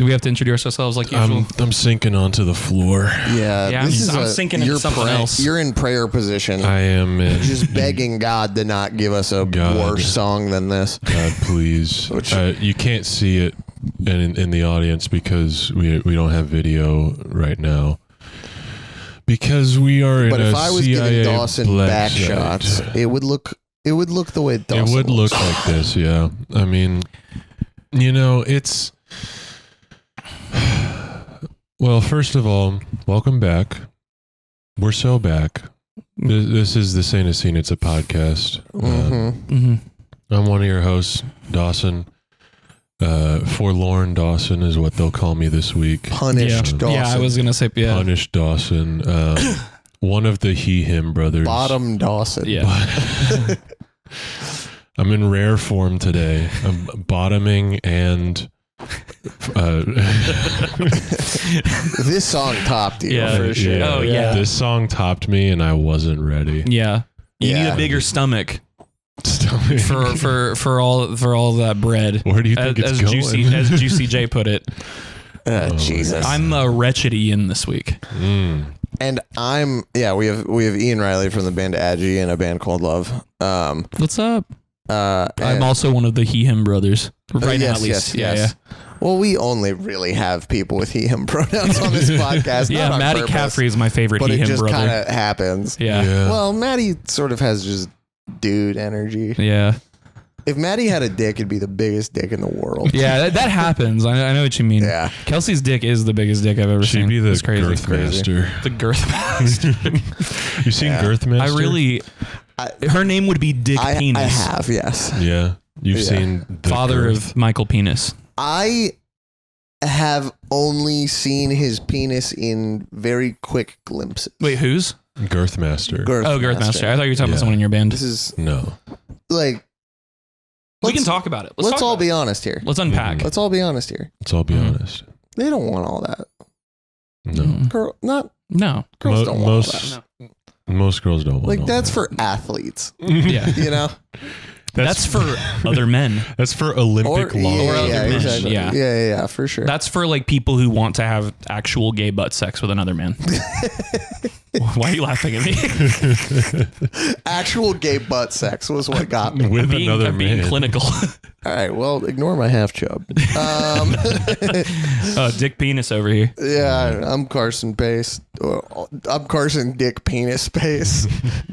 Do we have to introduce ourselves like usual? I'm sinking onto the floor. Yeah, I'm sinking into something else. You're in prayer position. I am just begging God to not give us a worse song than this. God, please. You can't see it in the audience because we don't have video right now. Because we are in a CIA. But if I was giving Dawson back shots, it would look the way Dawson It would look like this, yeah. I mean, it's... Well, first of all, welcome back. We're so back. This is the Saint of Scene. It's a podcast. I'm one of your hosts, Dawson. Forlorn Dawson is what they'll call me this week. Punished Dawson. Yeah, I was going to say, Punished Dawson. One of the he-him brothers. Bottom Dawson. Yeah. I'm in rare form today. I'm bottoming and... This song topped you for sure. Yeah. Oh yeah, this song topped me, and I wasn't ready. Yeah, you need a bigger stomach for all that bread. Where do you think it's going? As Juicy J put it. Jesus, I'm a wretched Ian this week. And we have Ian Riley from the band Agi and a band called Love. What's up? I'm also one of the he/him brothers. Right now, at least. Yes. Well, we only really have people with he/him pronouns on this podcast. Yeah, Maddie Caffrey is my favorite he/him brother. But it just kind of happens. Yeah. Well, Maddie sort of has just dude energy. Yeah. If Maddie had a dick, it'd be the biggest dick in the world. Yeah, that happens. I know what you mean. Yeah. Kelsey's dick is the biggest dick I've ever seen. She'd be the girth master. The girth master. You seen Girth Master? Her name would be Dick Penis. I have, yes. Yeah. You've seen the father of Michael Penis. I have only seen his penis in very quick glimpses. Wait, whose? Girth Master. Girth Master. I thought you were talking about someone in your band. This is no. Like we can talk about it. Let's all be honest here. Let's unpack. Let's all be honest here. Let's all be honest. They don't want all that. No. Girls don't want all that. Most girls don't want like all that's that. for athletes. Yeah. That's for other men. That's for Olympic law. Exactly. Yeah, for sure. That's for like people who want to have actual gay butt sex with another man. Why are you laughing at me? Actual gay butt sex was what got me. With another man. Being clinical. All right, well, ignore my half chub. Dick Penis over here. Yeah, I'm Carson Pace. I'm Carson Dick Penis Pace.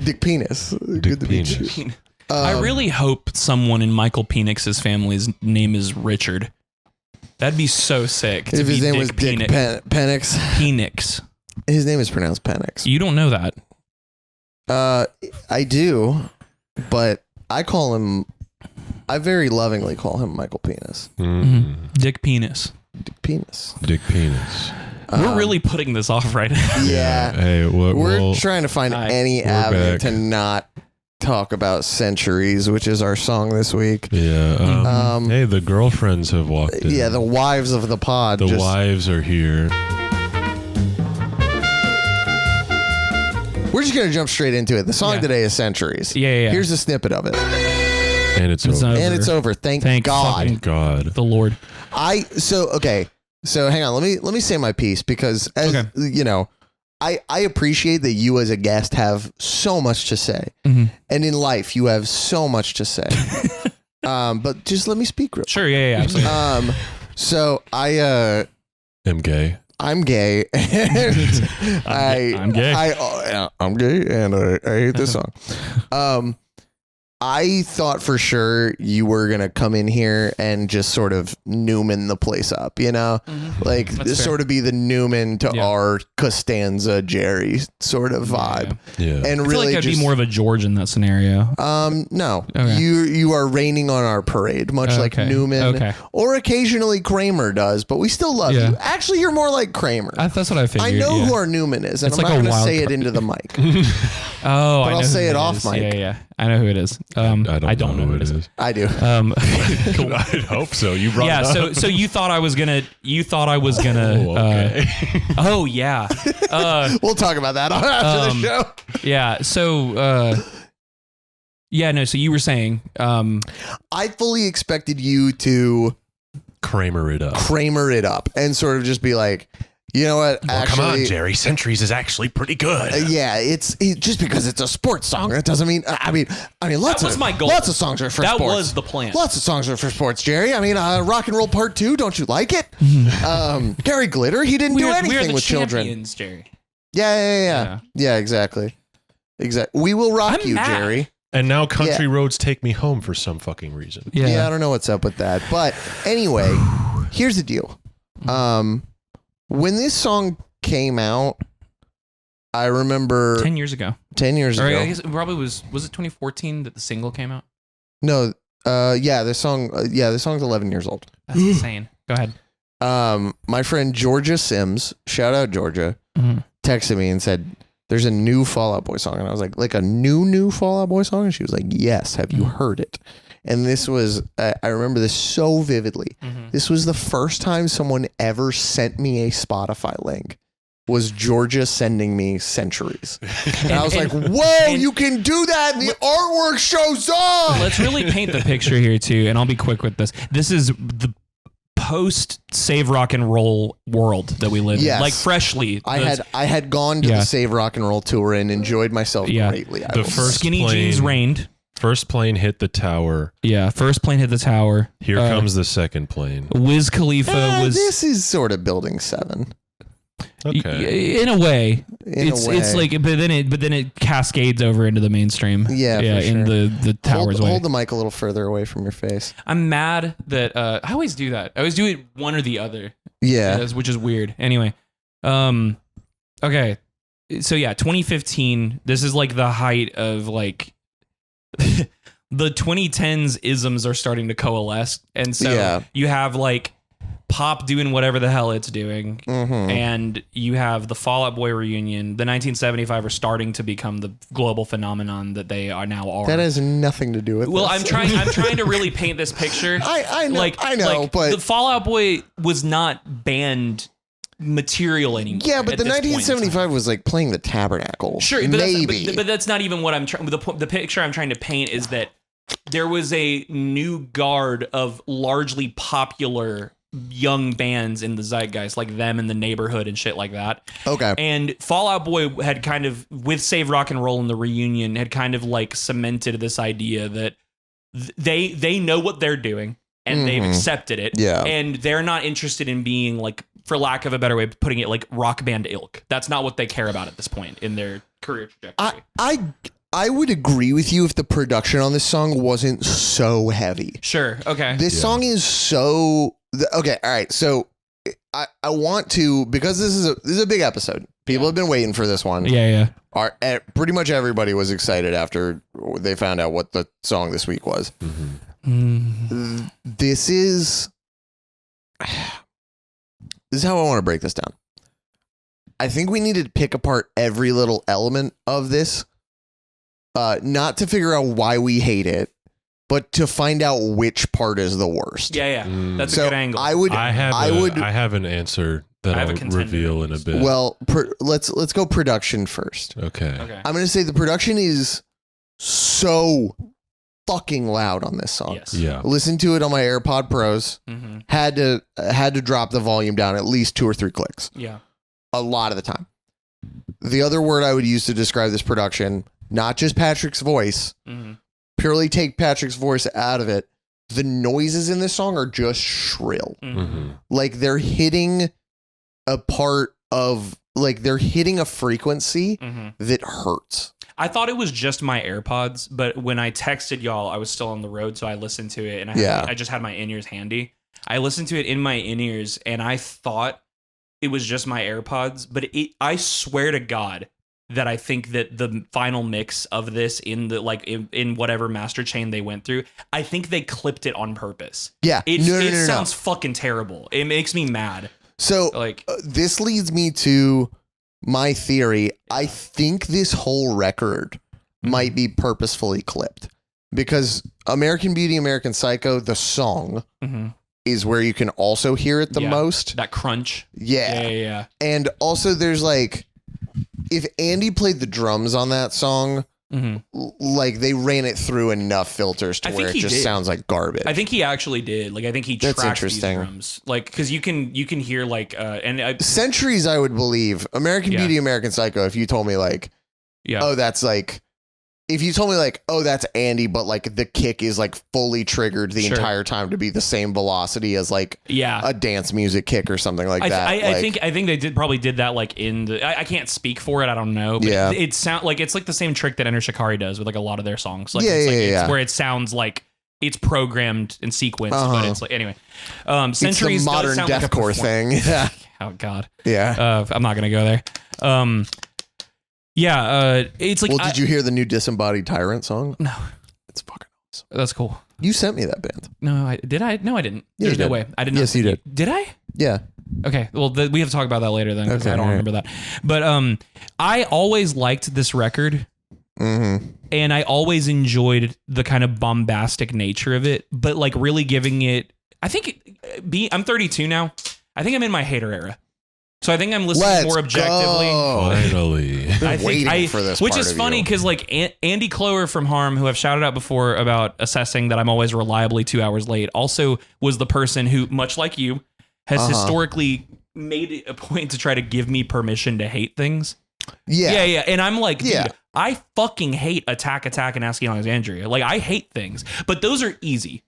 Dick Penis. Good to meet you. I really hope someone in Michael Penix's family's name is Richard. That'd be so sick. If his name was Dick Penix. Penix. His name is pronounced Penix. You don't know that. I do, but I very lovingly call him Michael Penis. Dick Penis. Dick Penis. Dick Penis. We're really putting this off right now. Yeah. Hey, we're trying to find any avenue to not talk about Centuries, which is our song this week. Yeah. Hey, the girlfriends have walked in. Yeah, the wives of the pod. The wives are here. We're just going to jump straight into it. The song today is Centuries. Yeah. Here's a snippet of it. And it's over. And it's over. Thank God. Thank God. The Lord. So hang on. Let me say my piece because you know, I appreciate that you as a guest have so much to say. And in life you have so much to say. But just let me speak real quick. Sure, yeah, absolutely. So I am gay. I'm gay. And I'm gay. I'm gay and I hate this song. I thought for sure you were going to come in here and just sort of Newman the place up, you know, like this sort of be the Newman to our Costanza Jerry sort of vibe. Yeah. And I feel really like I'd be more of a George in that scenario. No, you are raining on our parade, much like Newman or occasionally Kramer does, but we still love you. Actually, you're more like Kramer. That's what I figured. I know who our Newman is, and I'm not going to say it into the mic. But I'll say it off mic. Yeah. I know who it is. I don't know who it is. I do. Cool. I'd hope so. You brought it up. So you thought I was gonna. Oh yeah. We'll talk about that after the show. Yeah. So. So you were saying. I fully expected you to Kramer it up and sort of just be like, you know what? Well, actually, come on, Jerry. Centuries is actually pretty good. Yeah, it's just because it's a sports song, that doesn't mean. I mean, lots of songs are for sports. That was the plan. Lots of songs are for sports, Jerry. I mean, Rock and Roll Part 2. Don't you like it? Gary Glitter. He didn't do anything with children. Jerry. Yeah. Exactly. We will rock you, Jerry. And now Country Roads Take Me Home for some fucking reason. Yeah, I don't know what's up with that, but anyway, here's the deal. When this song came out, I remember 10 years ago. 10 years ago. I guess it probably was it 2014 that the single came out? No, this song's 11 years old. That's insane. Go ahead. My friend Georgia Sims, shout out Georgia, texted me and said, "There's a new Fall Out Boy song." And I was like a new Fall Out Boy song? And she was like, "Yes, have you heard it?" And this was, I remember this so vividly. This was the first time someone ever sent me a Spotify link, was Georgia sending me Centuries. And I was like, whoa, you can do that. And the artwork shows up. Let's really paint the picture here too. And I'll be quick with this. This is the post Save Rock and Roll world that we live in. Like freshly. I had gone to the Save Rock and Roll tour and enjoyed myself greatly. The first Skinny Jeans reigned. First plane hit the tower. Yeah, first plane hit the tower. Here comes the second plane. Wiz Khalifa was... This is sort of Building 7. Okay. In a way. It's like, but then it cascades over into the mainstream. Yeah, for sure. In the tower's way. Hold the mic a little further away from your face. I'm mad that I always do that. I always do it one or the other. Yeah. Which is weird. Anyway. Okay. So yeah, 2015. This is like the height of like the 2010s isms are starting to coalesce, and so you have like pop doing whatever the hell it's doing, and you have the Fall Out Boy reunion. The 1975 are starting to become the global phenomenon that they are now. That has nothing to do with. Well, this. I'm trying to really paint this picture. I know, but the Fall Out Boy was not banned material anymore. Yeah, but the 1975 was like playing the Tabernacle. Sure, but that's not even what I'm trying. The picture I'm trying to paint is that there was a new guard of largely popular young bands in the zeitgeist, like Them and the Neighborhood and shit like that. Okay. And Fall Out Boy had kind of, with Save Rock and Roll and the reunion, had kind of like cemented this idea that they know what they're doing and they've accepted it. Yeah. And they're not interested in being like, for lack of a better way of putting it, like rock band ilk. That's not what they care about at this point in their career trajectory. I would agree with you if the production on this song wasn't so heavy. Sure. Okay. This song is so okay. All right. So I want to, because this is a big episode. People have been waiting for this one. Yeah. Pretty much everybody was excited after they found out what the song this week was. This is how I want to break this down. I think we need to pick apart every little element of this, not to figure out why we hate it, but to find out which part is the worst. Yeah. That's a good angle. I have an answer that I'll reveal in a bit. Well, let's go production first. Okay. I'm going to say the production is so fucking loud on this song. Yes. Yeah. Listen to it on my AirPod Pros. Had to drop the volume down at least 2 or 3 clicks. Yeah. A lot of the time. The other word I would use to describe this production, not just Patrick's voice, purely take Patrick's voice out of it. The noises in this song are just shrill. Like they're hitting a part of, like they're hitting a frequency that hurts. I thought it was just my AirPods, but when I texted y'all, I was still on the road, so I listened to it, and I just had my in-ears handy. I listened to it in my in-ears, and I thought it was just my AirPods, but I swear to God that I think that the final mix of this in the in whatever master chain they went through, I think they clipped it on purpose. Yeah, it sounds fucking terrible. It makes me mad. So this leads me to my theory. I think this whole record might be purposefully clipped because American Beauty, American Psycho, the song, is where you can also hear it the most. That crunch. Yeah. And also there's like, if Andy played the drums on that song, like they ran it through enough filters to where it just sounds like garbage. I think he actually did. Like I think he tracked these drums. Like because you can hear like Centuries. I would believe American Beauty, American Psycho. If you told me like, oh, that's like. If you told me like, oh, that's Andy, but like the kick is like fully triggered the entire time to be the same velocity as like a dance music kick or something like that. I think they probably did that like in the. I can't speak for it. I don't know. But it sound like it's like the same trick that Enter Shikari does with like a lot of their songs. Like, it's where it sounds like it's programmed and sequenced, but it's like anyway. Centuries, it's the modern deathcore thing. Yeah. Oh God. Yeah. I'm not gonna go there. It's like. Well, did you hear the new Disembodied Tyrant song? No, it's fucking awesome. That's cool. You sent me that band. No, did I? No, I didn't. Yeah, There's no way. I didn't. Yes, you did. Did I? Yeah. Okay. Well, we have to talk about that later then because I don't remember that. But I always liked this record, and I always enjoyed the kind of bombastic nature of it. But like really giving it, I think I'm 32 now. I think I'm in my hater era. So I think I'm listening more objectively. Finally. Waiting for this which is funny because like Andy Clower from Harm, who I've shouted out before about assessing that I'm always reliably 2 hours late, also was the person who, much like you, has historically made it a point to try to give me permission to hate things. Yeah. And I'm like, dude, I fucking hate Attack, and Asking Alexandria. Like I hate things, but those are easy.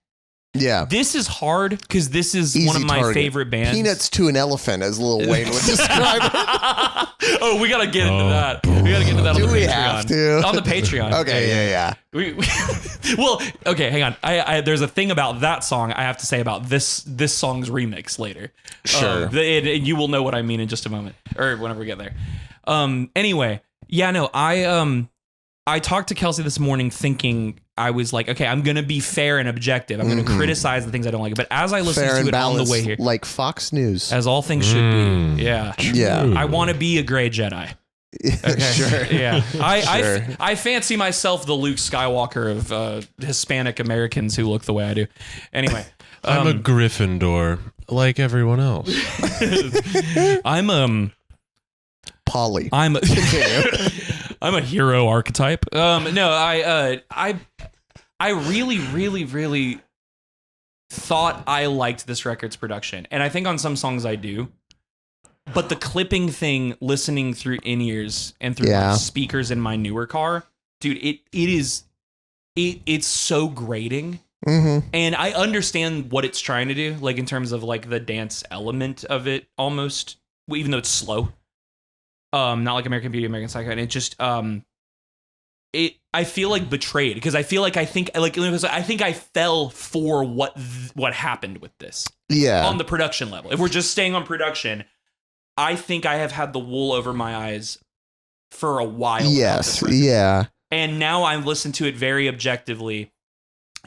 Yeah. This is hard because this is one of my favorite bands. Peanuts to an elephant, as Lil Wayne would describe it. Oh, we got to get into that. We got to get into that on the Patreon. Do we have to? On the Patreon. Okay, yeah. Well, okay, hang on. I there's a thing about that song I have to say about this song's remix later. Sure. You will know what I mean in just a moment, or whenever we get there. Anyway, I talked to Kelsey this morning thinking I was like, okay, I'm going to be fair and objective. I'm going to criticize the things I don't like. But as I listen to it on the way here. Like Fox News. As all things should be. Yeah. Yeah. I want to be a gray Jedi. Okay. Sure. Yeah. I fancy myself the Luke Skywalker of Hispanic Americans who look the way I do. Anyway. I'm a Gryffindor, like everyone else. I'm Polly. I'm a hero archetype. No, I really, really, really thought I liked this record's production, and I think on some songs I do. But the clipping thing, listening through in-ears and through my speakers in my newer car, dude, it's so grating. And I understand what it's trying to do, like in terms of like the dance element of it, almost, even though it's slow. Not like American Beauty, American Psycho, and it just I feel like betrayed because I feel like I think I fell for what happened with this. Yeah. On the production level. If we're just staying on production, I think I have had the wool over my eyes for a while. Yes. Yeah. And now I've listened to it very objectively,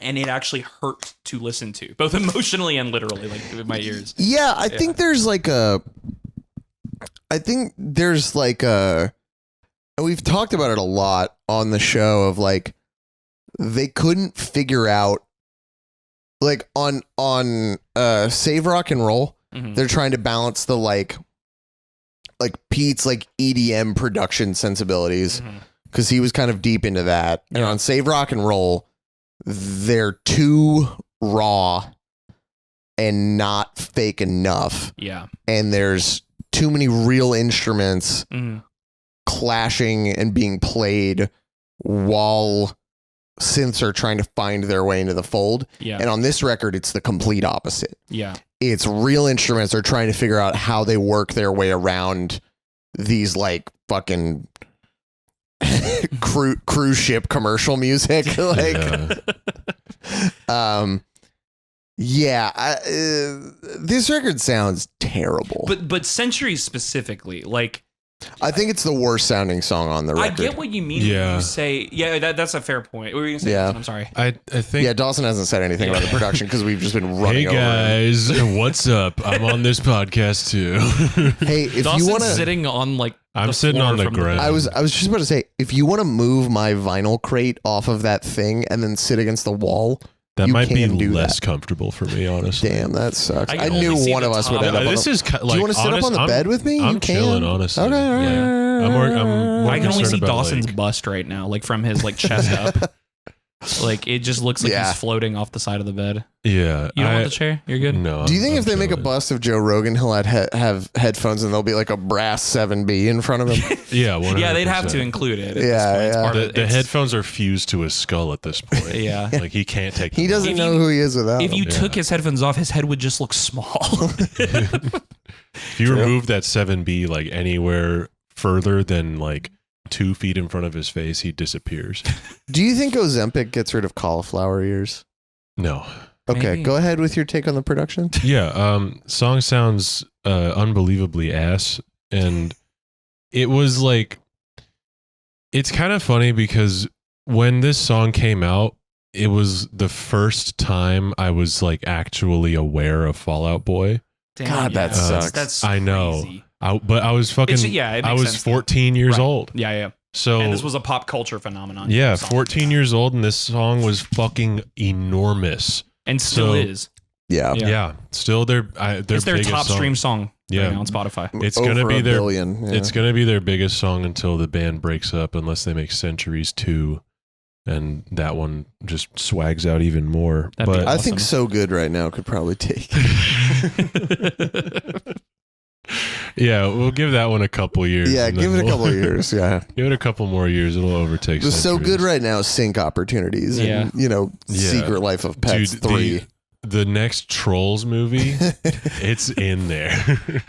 and it actually hurt to listen to, both emotionally and literally, like with my ears. Yeah, I think there's like and we've talked about it a lot on the show of like, they couldn't figure out like on Save Rock and Roll, they're trying to balance the like Pete's like EDM production sensibilities because he was kind of deep into that. And on Save Rock and Roll, they're too raw and not fake enough. Yeah. And there's too many real instruments clashing and being played while synths are trying to find their way into the fold. Yeah. And on this record, it's the complete opposite. Yeah. It's real instruments are trying to figure out how they work their way around these like fucking cruise ship commercial music. Like, this record sounds terrible. But Centuries specifically, like, I think it's the worst sounding song on the record. I get what you mean when you say, that's a fair point. What were you going to say? Yeah. I'm sorry. I think. Yeah, Dawson hasn't said anything about the production because we've just been running over. Hey guys, what's up? I'm on this podcast too. Hey, if Dawson's you want to, sitting on like, I'm sitting on the ground. I was just about to say, if you want to move my vinyl crate off of that thing and then sit against the wall, that might be less comfortable for me, honestly. Damn, that sucks. I knew one of us would end up. This is do you want to sit up on the bed with me? I'm chilling, honestly. Okay, all right. I'm I can only see about, Dawson's like, bust right now, like from his like chest up. Like it just looks like Yeah. he's floating off the side of the bed. Yeah. You don't want the chair? You're good? No. Do you think I'm if they make a chilling. bust of Joe Rogan, he'll have headphones and there'll be like a brass 7B in front of him? Yeah, 100%. Yeah, they'd have to include it. At Yeah, this point. It's yeah. part of- The it's- headphones are fused to his skull at this point. Yeah. Like he can't take He them doesn't If know you- who he is without If them. you took his headphones off, his head would just look small. If you remove that 7B like anywhere further than like 2 feet in front of his face, he disappears. Do you think Ozempic gets rid of cauliflower ears? No. Okay, Maybe. go ahead with your take on the production. Yeah, song sounds unbelievably ass, and it was like, it's kind of funny because when this song came out, it was the first time I was like actually aware of Fall Out Boy. Damn, God, that sucks. That's I know. crazy. But I was fucking, It I makes was sense, 14 years Right. old. Yeah. So And this was a pop culture phenomenon. yeah, Song. 14 years old, and this song was fucking enormous. And still So- is. Yeah. Yeah, still their It's their biggest top song. stream song Yeah. right now on Spotify. It's gonna Over be a their billion. Yeah. It's gonna be their biggest song until the band breaks up, unless they make Centuries 2, and that one just swags out even more. That'd be but I think awesome. So Good right now could probably take. yeah, we'll give that one a couple years. Yeah, and give then it a couple of years. Yeah. Give it a couple more years. It'll overtake. The So Centuries. Good right now sync opportunities. Yeah. And, Yeah. Secret Life of Pets Dude, 3. The next Trolls movie, it's in there.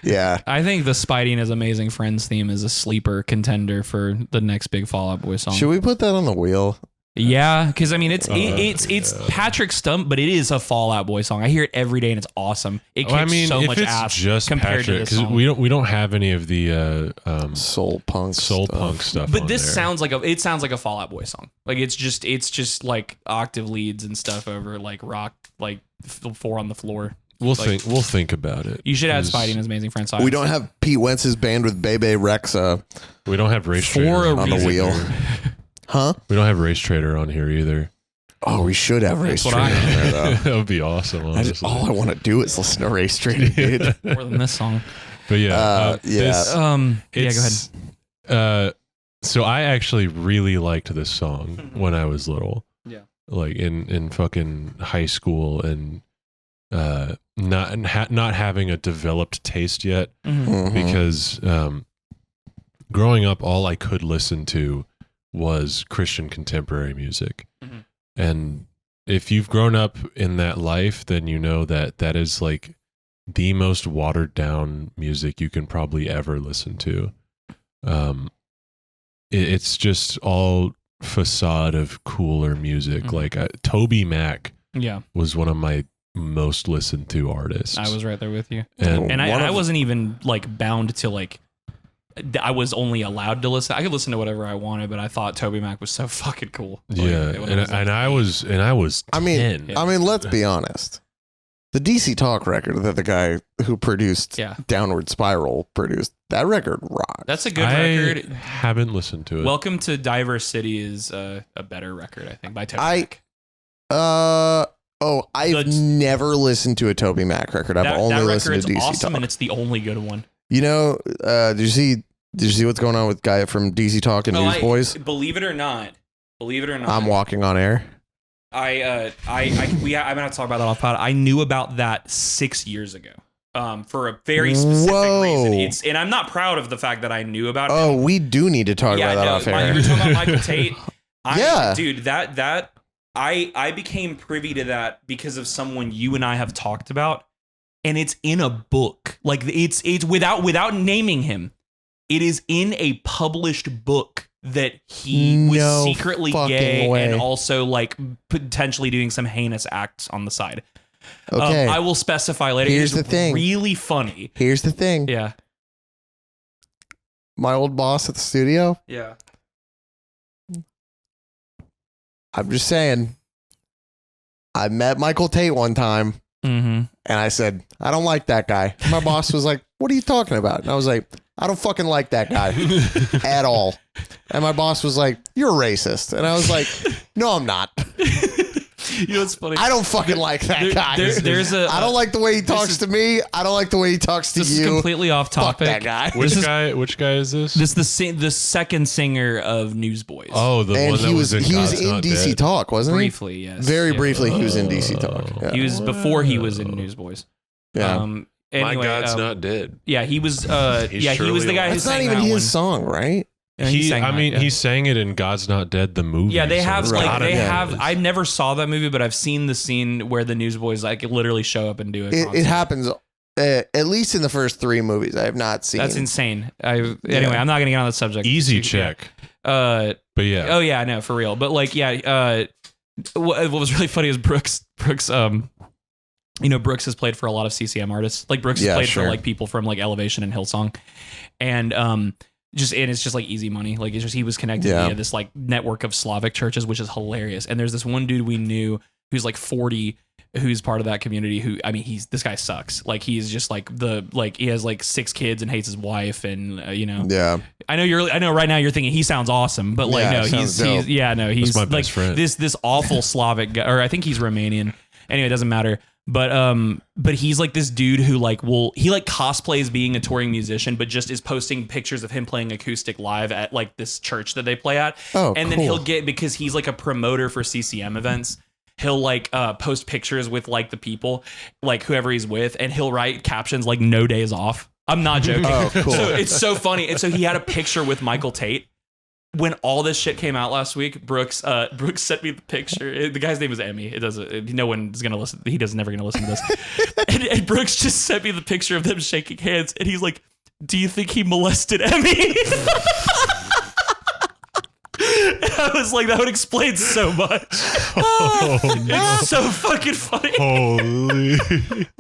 Yeah. I think the Spidey and His Amazing Friends theme is a sleeper contender for the next big Fall Out Boy song. Should we put that on the wheel? Yeah, because I mean it's yeah. Patrick Stump, but it is a Fall Out Boy song. I hear it every day and it's awesome. It kicks Well, I mean, so if much it's ass just compared Patrick, to this because song. we don't have any of the Soul punk. punk stuff. But on this there. sounds like a Fall Out Boy song. Like it's just like octave leads and stuff over like rock, like 4 on the floor. We'll like- think about it. You should add 'Cause Spidey and His Amazing Friends. We don't have Pete Wentz's band with Bebe Rexha. We don't have Race For Trader a on the reason. wheel. Huh? We don't have Race Trader on here either. Oh, we should have Race what Trader I- on there, though. That would be awesome. Honestly. All I want to do is listen to Race Trader, dude. More than this song. But yeah, yeah. this- Yeah, go ahead. it's- so I actually really liked this song when I was little. Yeah. Like in fucking high school, and not having a developed taste yet, Mhm. Mhm. because growing up, all I could listen to was Christian contemporary music. Mhm. And if you've grown up in that life, then you know that that is like the most watered down music you can probably ever listen to. It's just all facade of cooler music. Mhm. Like Toby Mac Yeah, was one of my most listened to artists. I was right there with you. and And One I of- wasn't even like bound to like. I was only allowed to listen. I could listen to whatever I wanted, but I thought Toby Mac was so fucking cool. Like, yeah, when and like, I was I mean, 10. Yeah. I mean, let's be honest. The DC Talk record that the guy who produced Yeah. Downward Spiral produced, that record rocks. That's a good I record. haven't listened to it. Welcome to Diverse City is a better record, I think, by Toby I- Mac. I've never listened to a Toby Mac record. I've only that listened record's to DC awesome, Talk. and it's the only good one. You know, did you see what's going on with guy from DC Talk and Newsboys? Believe it or not, I'm walking on air. I'm gonna talk about that off pod. I knew about that 6 years ago. For a very specific Whoa. reason. And I'm not proud of the fact that I knew about it. Oh, we do need to talk about that off you air. were talking about Michael Tate. Yeah. Dude, I became privy to that because of someone you and I have talked about, and it's in a book. Like it's without naming him. It is in a published book that he was No secretly fucking gay way. and also like potentially doing some heinous acts on the side. Okay. I will specify later. Here's It's the thing. really funny. Here's the thing. Yeah. My old boss at the studio, Yeah. I'm just saying, I met Michael Tate one time Mm-hmm. and I said, I don't like that guy. My boss was like, what are you talking about? And I was like, I don't fucking like that guy at all. And my boss was like, you're racist. And I was like, no, I'm not. You know what's funny? I don't fucking like that guy. I don't like the way he talks to me. I don't like the way he talks to you. This is completely off topic. Fuck that guy. Which guy is this? This is the second singer of Newsboys. Oh, the one that was in DC Dead. Talk, wasn't he? Briefly, yes. Very briefly, he was in DC Talk. Yeah. He was before he was in Newsboys. Yeah. My Anyway, God's Not Dead. Yeah, he was. He was the guy who That's sang not even that his one. song, right? Yeah, he sang it in God's Not Dead, the movie. Yeah, they have so I never saw that movie, but I've seen the scene where the Newsboys like literally show up and do it. It happens at least in the first 3 movies. I have not seen. That's insane. Anyway, I'm not gonna get on the subject. Easy check. But yeah. Oh yeah, no, for real. But like, yeah. What was really funny is Brooks. Brooks has played for a lot of CCM artists. Like Brooks has played for like people from like Elevation and Hillsong, and it's just like easy money. Like it's just he was connected via this like network of Slavic churches, which is hilarious. And there's this one dude we knew who's like 40, who's part of that community. Who this guy sucks. Like he's just like he has like 6 kids and hates his wife, and Yeah. I know right now you're thinking he sounds awesome, but like he's my best like friend. this awful Slavic guy, or I think he's Romanian. Anyway, it doesn't matter. But he's like this dude who like he cosplays being a touring musician, but just is posting pictures of him playing acoustic live at like this church that they play at. Oh, and then he'll get, because he's like a promoter for CCM events, he'll like post pictures with like the people, like whoever he's with, and he'll write captions like "No days off." I'm not joking. Oh, cool. So it's so funny. And so he had a picture with Michael Tate. When all this shit came out last week, Brooks sent me the picture. The guy's name is Emmy. It doesn't. No one's gonna listen. Never gonna listen to this. and Brooks just sent me the picture of them shaking hands, and he's like, "Do you think he molested Emmy?" And I was like, that would explain so much. It's so fucking funny. Holy.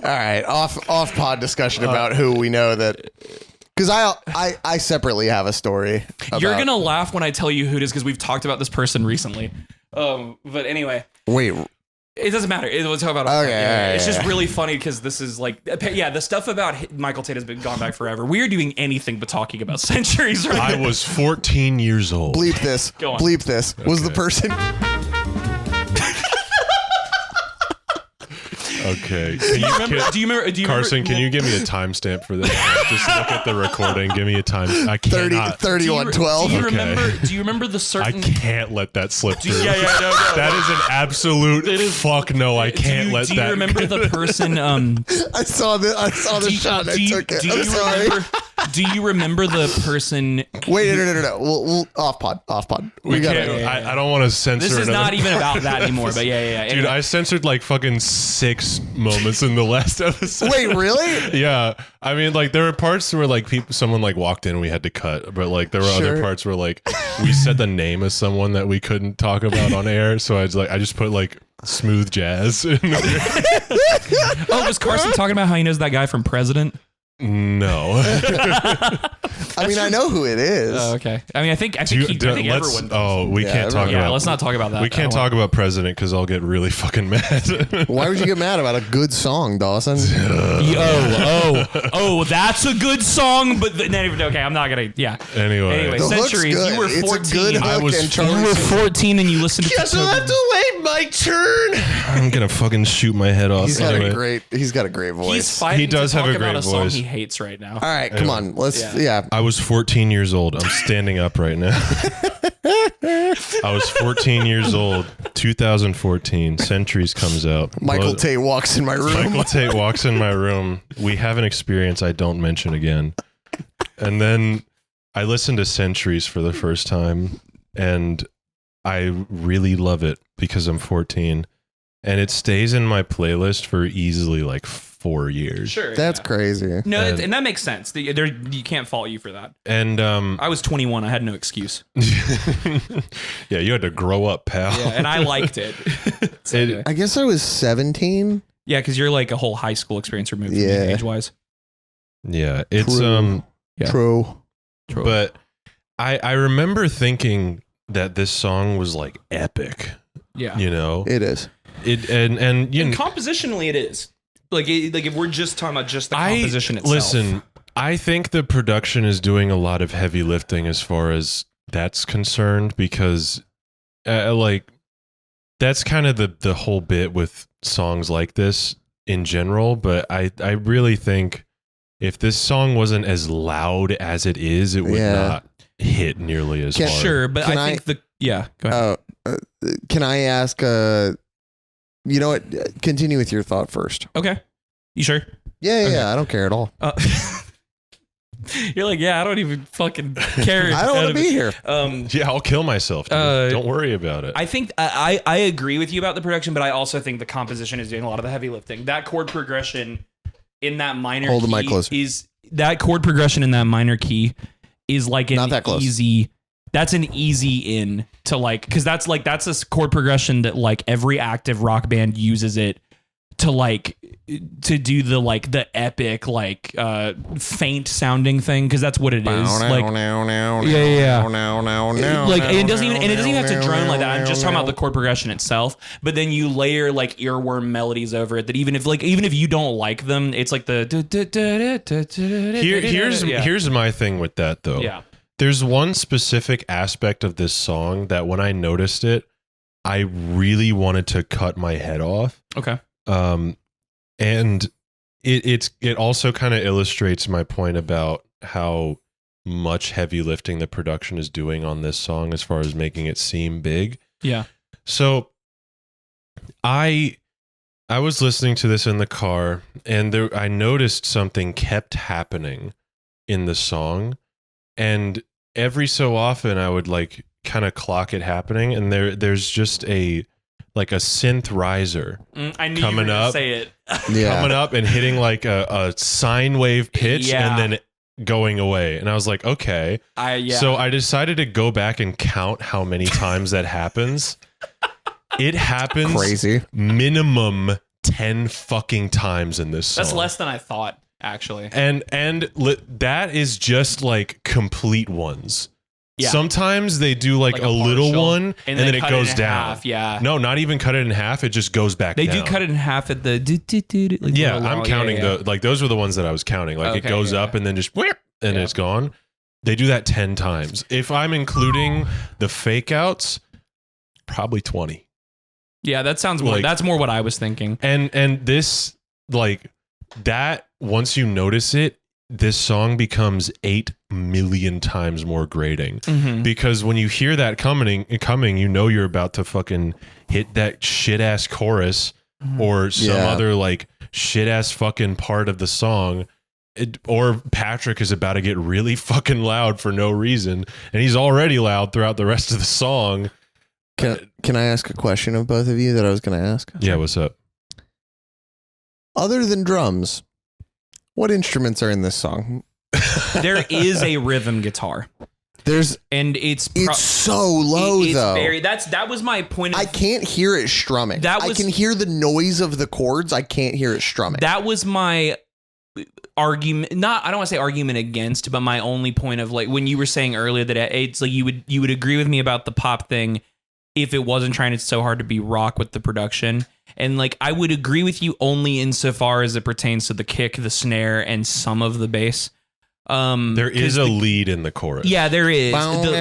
All right, off pod discussion about who we know that. Because I separately have a story. You're going to laugh when I tell you who it is, because we've talked about this person recently. But anyway. Wait. It doesn't matter. We'll talk about it. Okay, it's just really funny because this is like, the stuff about Michael Tate has been gone back forever. We are doing anything but talking about centuries right I now. was 14 years old. Bleep this. Go on. Bleep this. Was the person... Okay. Do you remember? Carson, can you give me a timestamp for this? Just look at the recording. Give me a time. I cannot. 3112. Do you remember the certain... I can't let that slip through. No. That is an absolute fuck no. I can't let that. Do you remember the person... I saw the shot and I took it. I'm sorry. Do you remember the person... Wait, no. We'll off pod. We can't. I don't want to censor. This is not even about that anymore, but yeah. Dude, I censored like fucking 6 moments in the last episode. Wait, really? Yeah. I mean, like there were parts where like someone like walked in and we had to cut, but like there were other parts where like we said the name of someone that we couldn't talk about on air, so I just put like smooth jazz in there. Was Carson talking about how he knows that guy from President? No. I mean, I know who it is. Oh, okay. I mean, I think everyone does. Oh, we can't talk about... let's not talk about that. We can't talk about President because I'll get really fucking mad. Why would you get mad about a good song, Dawson? That's a good song, but okay, I'm not gonna. Yeah. Anyway, Centuries. You were 14. You were 14 and you listened to. Guess I'll have to wait my turn. I'm gonna fucking shoot my head off. He's got a great voice. He's fighting he does to have talk a great about a song voice. he hates right now. All right, come on. Let's. I was 14 years old. I'm standing up right now. I was 14 years old. 2014. Centuries comes out. Michael Tate walks in my room. Michael Tate walks in my room. We have an experience I don't mention again. And then I listened to Centuries for the first time, and I really love it because I'm 14. And it stays in my playlist for easily like 4 years. Sure. That's crazy. No, and that makes sense. You can't fault you for that. And I was 21. I had no excuse. Yeah, you had to grow up, pal. Yeah, and I liked it. I guess I was 17. Yeah, because you're like a whole high school experience removed from me age-wise. Yeah, it's True. But I remember thinking that this song was like epic. Yeah, you know, it is. And compositionally, it is. Like if we're just talking about just the composition itself. Listen, I think the production is doing a lot of heavy lifting as far as that's concerned, because like that's kind of the whole bit with songs like this in general. But I really think if this song wasn't as loud as it is, it would not hit nearly as hard. Sure, but I think go ahead. Can I ask, you know what, continue with your thought first. Okay. You sure? Yeah, I don't care at all. You're like, I don't even fucking care. I don't want to be here. Yeah, I'll kill myself. Don't worry about it. I think I agree with you about the production, but I also think the composition is doing a lot of the heavy lifting. That chord progression in that minor Hold the key mic closer. is that chord progression in that minor key is like an easy. That's an easy in to like, because that's a chord progression that like every active rock band uses it to like to do the epic faint sounding thing, because that's what it is. Like like it doesn't even have to drone like that. I'm just talking about the chord progression itself. But then you layer like earworm melodies over it that even if you don't like them, it's like the here's my thing with that though. Yeah. There's one specific aspect of this song that when I noticed it, I really wanted to cut my head off. Okay. And it also kind of illustrates my point about how much heavy lifting the production is doing on this song as far as making it seem big. Yeah. So I was listening to this in the car, and I noticed something kept happening in the song, and every so often I would like kind of clock it happening, and there's just a synth riser I knew coming you were up, say it. Coming up and hitting like a sine wave pitch and then going away. And I was like, okay. So I decided to go back and count how many times that happens. It happens crazy minimum 10 fucking times in this song. That's less than I thought, actually. And that is just like complete ones. Yeah. Sometimes they do like a little one and then it goes down. Half, yeah. No, not even cut it in half. It just goes back down. They do cut it in half at the I'm counting those were the ones that I was counting. Like it goes up and then just and it's gone. They do that 10 times. If I'm including the fake outs, probably 20. Yeah, that sounds more that's more what I was thinking. And this like that once you notice it, this song becomes 8 million times more grating because when you hear that coming, you know you're about to fucking hit that shit ass chorus or some other like shit ass fucking part of the song, or Patrick is about to get really fucking loud for no reason, and he's already loud throughout the rest of the song. Can I ask a question of both of you that I was going to ask? Yeah, what's up? Other than drums, what instruments are in this song? There is a rhythm guitar. It's so low though. That was my point. I can't hear it strumming. I can hear the noise of the chords. I can't hear it strumming. That was my argument. I don't want to say argument against, but my only point of like when you were saying earlier that it's like you would agree with me about the pop thing if it wasn't trying so hard to be rock with the production. And like, I would agree with you only insofar as it pertains to the kick, the snare, and some of the bass. There is a lead in the chorus. Yeah, there is. The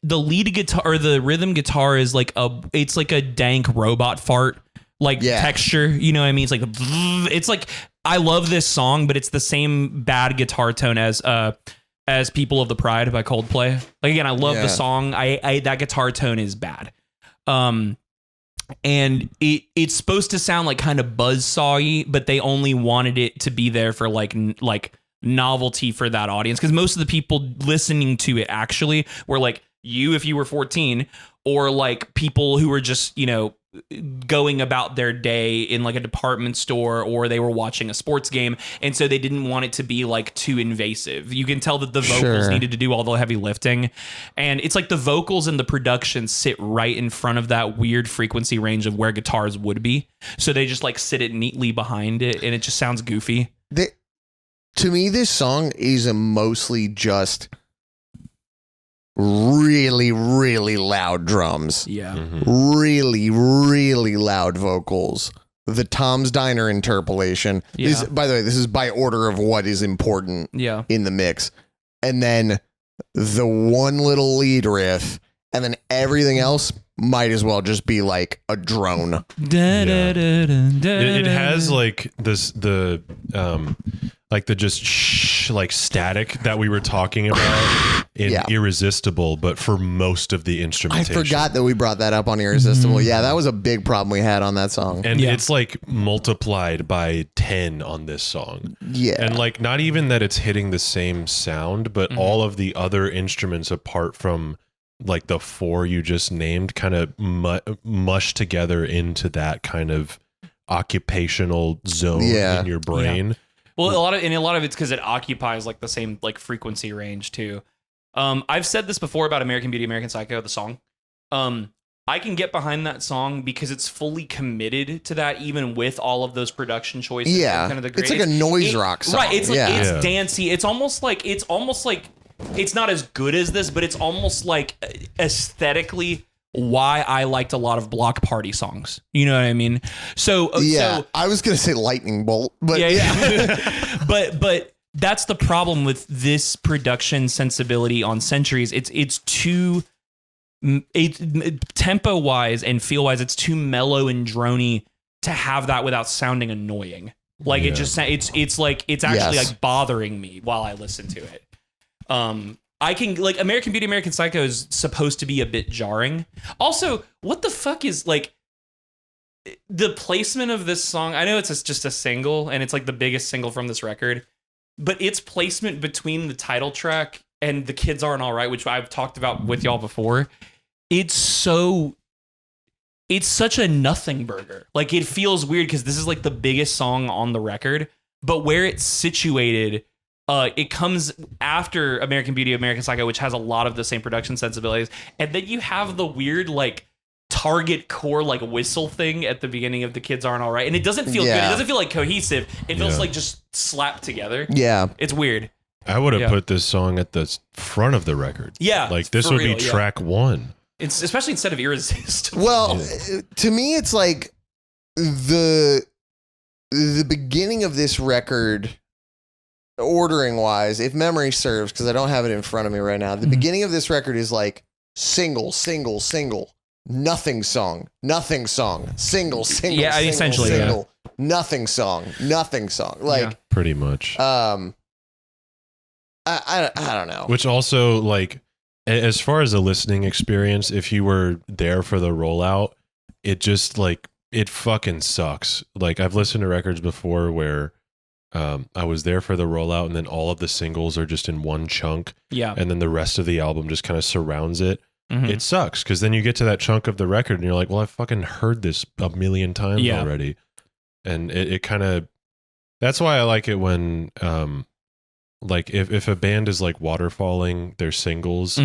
lead guitar or the rhythm guitar is like it's like a dank robot fart texture. You know what I mean? It's like it's like, I love this song, but it's the same bad guitar tone as People of the Pride by Coldplay. Like, again, I love the song. I that guitar tone is bad. And it's supposed to sound like kind of buzzsaw-y, but they only wanted it to be there for like novelty for that audience. Because most of the people listening to it actually were like you if you were 14, or like people who were just, going about their day in like a department store, or they were watching a sports game, and so they didn't want it to be like too invasive. You can tell that the vocals needed to do all the heavy lifting, and it's like the vocals and the production sit right in front of that weird frequency range of where guitars would be, so they just like sit it neatly behind it, and it just sounds goofy. To me, this song is mostly just really, really loud drums. Yeah. Really, really loud vocals. The Tom's Diner interpolation. Yeah. By the way, this is by order of what is important in the mix. And then the one little lead riff and then everything else might as well just be like a drone. It has like this like the just like static that we were talking about in Irresistible, but for most of the instrumentation. I forgot that we brought that up on Irresistible. Yeah, that was a big problem we had on that song. And it's like multiplied by 10 on this song. Yeah. And like not even that it's hitting the same sound, but all of the other instruments apart from like the 4 you just named kind of mush together into that kind of occupational zone in your brain. Yeah. Well, a lot of it's because it occupies like the same like frequency range too. I've said this before about American Beauty, American Psycho, the song. I can get behind that song because it's fully committed to that, even with all of those production choices. Yeah, kind of the it's like a noise rock song. Right? It's like it's dancey. It's almost like it's not as good as this, but it's almost like aesthetically why I liked a lot of Block Party songs. You know what I mean? So I was gonna say Lightning Bolt, but but that's the problem with this production sensibility on Centuries. It's too tempo wise and feel wise. It's too mellow and drony to have that without sounding annoying. Like it just it's like it's actually like bothering me while I listen to it. I can like American Beauty, American Psycho is supposed to be a bit jarring. Also, what the fuck is like the placement of this song? I know it's just a single and it's like the biggest single from this record, but its placement between the title track and The Kids Aren't All Right, which I've talked about with y'all before, it's such a nothing burger. Like it feels weird because this is like the biggest song on the record, but where it's situated, it comes after American Beauty, American Psycho, which has a lot of the same production sensibilities. And then you have the weird, like, Target core, like, whistle thing at the beginning of The Kids Aren't All Right. And it doesn't feel good. It doesn't feel, like, cohesive. It feels like just slapped together. Yeah. It's weird. I would have put this song at the front of the record. Yeah. Like, this would be track 1. It's especially instead of Irresistible. Well, to me, it's like the beginning of this record... ordering wise, if memory serves, because I don't have it in front of me right now, the beginning of this record is like single, nothing song, single, essentially, single, nothing song. Like pretty much. I don't know. Which also, like, as far as a listening experience, if you were there for the rollout, it just like it fucking sucks. Like I've listened to records before where I was there for the rollout and then all of the singles are just in one chunk. Yeah. And then the rest of the album just kind of surrounds it. It sucks because then you get to that chunk of the record and you're like, well, I fucking heard this a million times already. And it kind of, that's why I like it when, like if a band is like waterfalling their singles,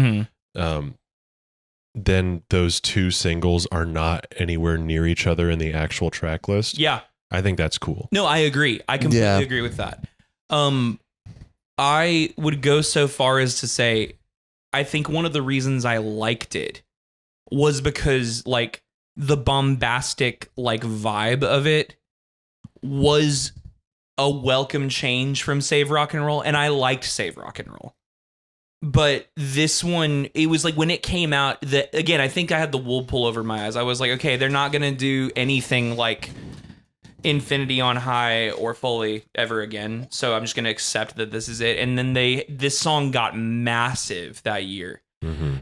then those 2 singles are not anywhere near each other in the actual track list. Yeah. I think that's cool. No, I agree. I completely agree with that. I would go so far as to say, I think one of the reasons I liked it was because like the bombastic like vibe of it was a welcome change from Save Rock and Roll. And I liked Save Rock and Roll. But this one, it was like when it came out that again, I think I had the wool pull over my eyes. I was like, okay, they're not going to do anything like Infinity on High or Foley ever again, so I'm just gonna accept that this is it. And then this song got massive that year,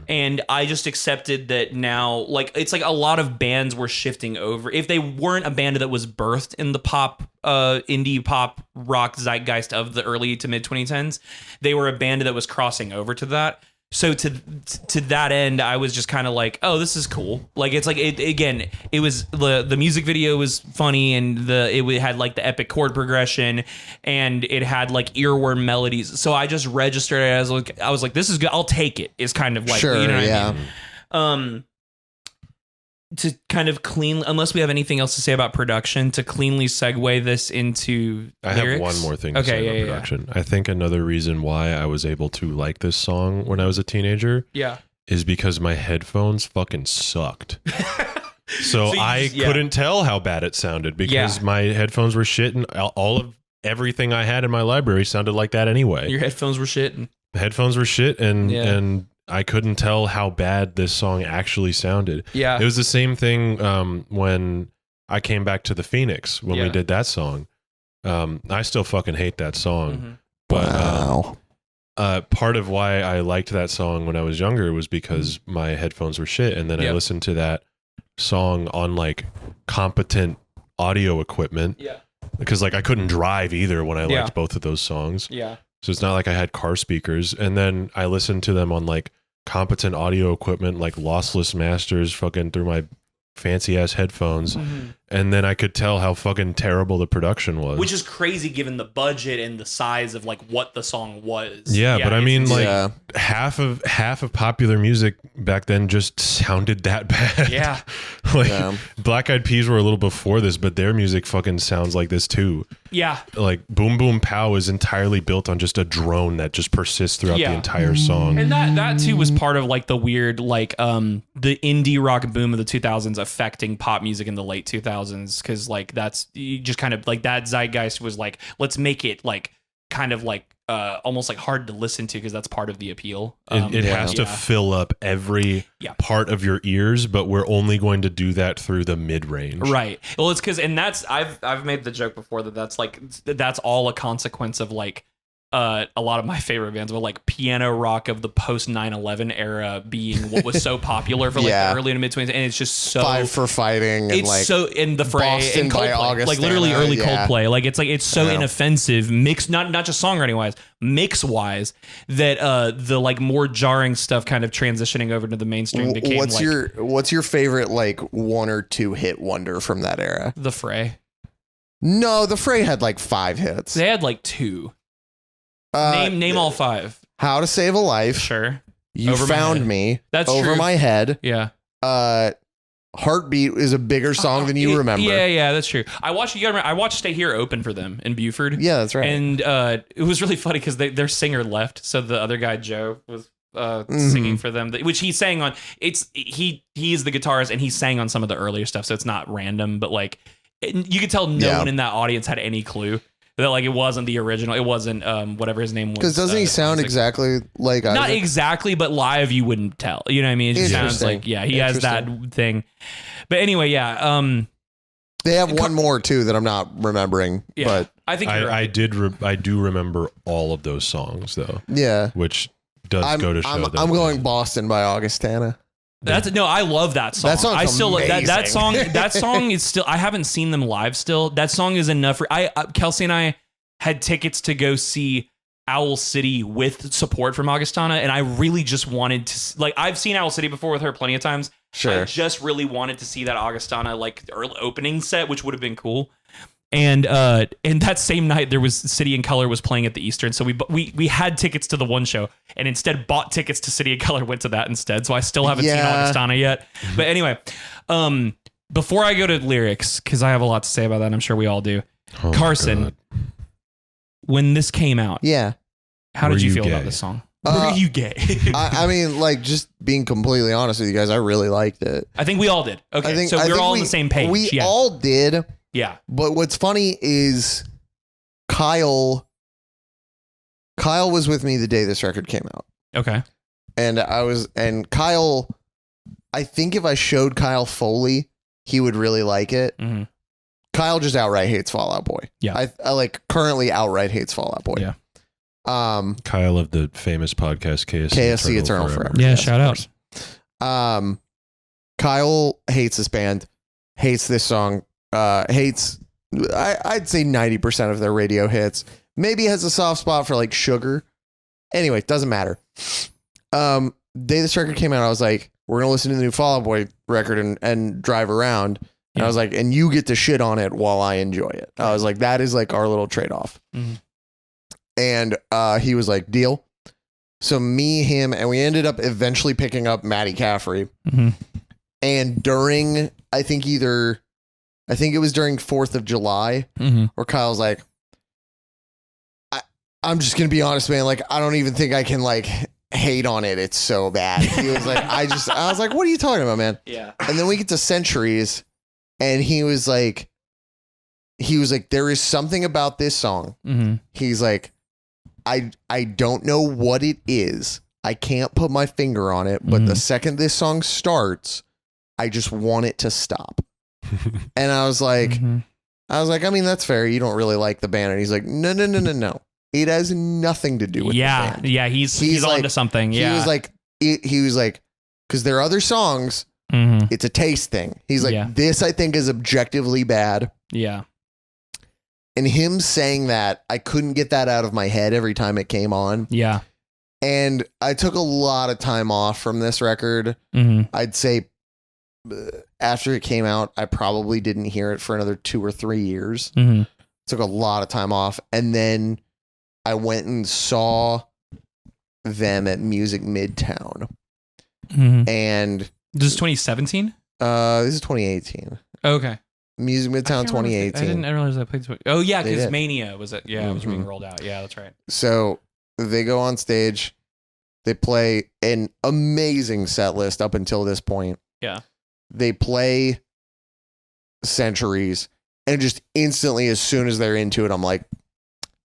and I just accepted that now. Like it's like a lot of bands were shifting over. If they weren't a band that was birthed in the pop, indie pop rock zeitgeist of the early to mid 2010s, they were a band that was crossing over to that. So to that end, I was just kind of like, oh, this is cool. Like it's like it was the music video was funny and it had like the epic chord progression and it had like earworm melodies. So I just registered it as like I was like, this is good. I'll take it. Is kind of like sure, you know what I mean? To kind of clean, unless we have anything else to say about production, to cleanly segue this into I lyrics? have one more thing to say about production. I think another reason why I was able to like this song when I was a teenager is because my headphones fucking sucked. So I couldn't tell how bad it sounded because my headphones were shit and all of everything I had in my library sounded like that anyway. Your headphones were shit. The headphones were shit and I couldn't tell how bad this song actually sounded. Yeah. It was the same thing when I came back to the Phoenix when we did that song. I still fucking hate that song. But part of why I liked that song when I was younger was because my headphones were shit, and then I listened to that song on like competent audio equipment. Yeah. Because like I couldn't drive either when I liked both of those songs. Yeah. So it's not like I had car speakers. And then I listened to them on like competent audio equipment, like lossless masters, fucking through my fancy ass headphones. And then I could tell how fucking terrible the production was. Which is crazy given the budget and the size of like what the song was. Yeah, but I mean like half of popular music back then just sounded that bad. Yeah. Like Black Eyed Peas were a little before this, but their music fucking sounds like this too. Yeah. Like Boom Boom Pow is entirely built on just a drone that just persists throughout the entire song. And that too was part of like the weird like the indie rock boom of the 2000s affecting pop music in the late 2000s, because like that's just kind of like that zeitgeist was like, let's make it like kind of like almost like hard to listen to because that's part of the appeal. It has to fill up every part of your ears, but we're only going to do that through the mid-range. Right. Well, it's because, and that's I've made the joke before that's all a consequence of like a lot of my favorite bands were like piano rock of the post 9/11 era being what was so popular for like the early and mid 20s, and it's just so Five for Fighting and it's like so in the Fray Boston and by Coldplay, August, like literally early Coldplay, like it's so inoffensive mix, not just songwriting wise, mix wise, that the like more jarring stuff kind of transitioning over to the mainstream became what's your favorite like one or two hit wonder from that era? The Fray. No, the Fray had like 5 hits. They had like 2. Name all 5. How to Save a Life. Sure. You Over Found Me. That's Over true. My Head. Yeah. Heartbeat is a bigger song than you remember. Yeah, that's true. I watched Stay Here open for them in Buford. Yeah, that's right. And it was really funny because their singer left, so the other guy Joe was singing for them, which he sang on. He is the guitarist, and he sang on some of the earlier stuff, so it's not random. But like, you could tell no one in that audience had any clue that like it wasn't the original. It wasn't whatever his name was. Because doesn't he sound exactly like Not Isaac? Exactly, but live you wouldn't tell. You know what I mean? It just sounds like he has that thing. But anyway, they have one more too that I'm not remembering. Yeah, but I think you're right. I do remember all of those songs though. Yeah, which does go to show. I'm going Boston by Augustana. I love that song. That song's I still amazing. that song is still. I haven't seen them live still. That song is enough for Kelsey and I had tickets to go see Owl City with support from Augustana, and I really just wanted to like. I've seen Owl City before with her plenty of times. Sure. I just really wanted to see that Augustana like early opening set, which would have been cool. And that same night there was City and Color was playing at the Eastern, so we had tickets to the one show and instead bought tickets to City and Color, went to that instead. So I still haven't seen Augustana yet. But anyway, before I go to lyrics, because I have a lot to say about that, I'm sure we all do. Oh Carson, when this came out, how did you feel about this song? Were you gay? I mean, like, just being completely honest with you guys, I really liked it. I think we all did. Okay, so we're all on the same page. We all did. Yeah. But what's funny is Kyle was with me the day this record came out. Okay. And Kyle, I think if I showed Kyle Foley, he would really like it. Mm-hmm. Kyle just outright hates Fall Out Boy. Yeah. I like currently outright hates Fall Out Boy. Yeah. Kyle of the famous podcast KSC Eternal Forever. Yeah, shout out. Kyle hates this band, hates this song, hates I'd say 90% of their radio hits. Maybe has a soft spot for like Sugar. Anyway, doesn't matter. Day this record came out, I was like, we're gonna listen to the new Fall Out Boy record and drive around. And I was like, and you get to shit on it while I enjoy it. I was like, that is like our little trade-off. Mm-hmm. And he was like, deal. So me, him, and we ended up eventually picking up Matty Caffrey. Mm-hmm. And during, I think it was during 4th of July, where Kyle's like, I'm just going to be honest, man. Like, I don't even think I can like hate on it. It's so bad. He was like, I was like, what are you talking about, man? Yeah. And then we get to Centuries and he was like, there is something about this song. Mm-hmm. He's like, I don't know what it is, I can't put my finger on it, but the second this song starts, I just want it to stop. And I was like, I mean, that's fair. You don't really like the band. And he's like, no. It has nothing to do with the band. Yeah, he's like, onto something. Yeah. He was like, because there are other songs, it's a taste thing. He's like, this I think is objectively bad. Yeah. And him saying that, I couldn't get that out of my head every time it came on. Yeah. And I took a lot of time off from this record. I'd say after it came out, I probably didn't hear it for another 2 or 3 years. Took a lot of time off. And then I went and saw them at Music Midtown. And this is 2017? This is 2018. Okay. Music Midtown 2018. I didn't realize I played. Oh yeah, because Mania was it? Yeah, it was being rolled out. Yeah, that's right. So they go on stage, they play an amazing set list up until this point. Yeah. They play Centuries, and just instantly, as soon as they're into it, I'm like,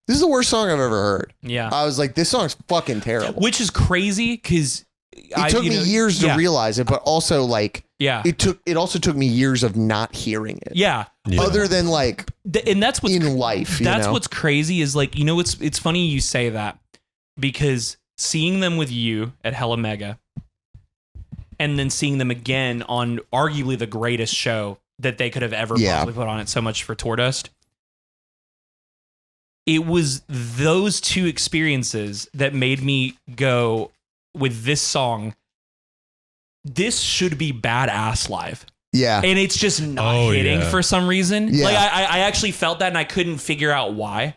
this is the worst song I've ever heard. Yeah. I was like, this song's fucking terrible. Which is crazy because it took me years to realize it, but also like, it also took me years of not hearing it. Yeah. Other than like, and that's what's in life. That's what's crazy is like, it's funny you say that, because seeing them with you at Hella Mega and then seeing them again on arguably the greatest show that they could have ever possibly put on at So Much for Tour Dust. It was those two experiences that made me go with this song, this should be badass live. Yeah. And it's just not hitting for some reason. Yeah. Like I actually felt that and I couldn't figure out why.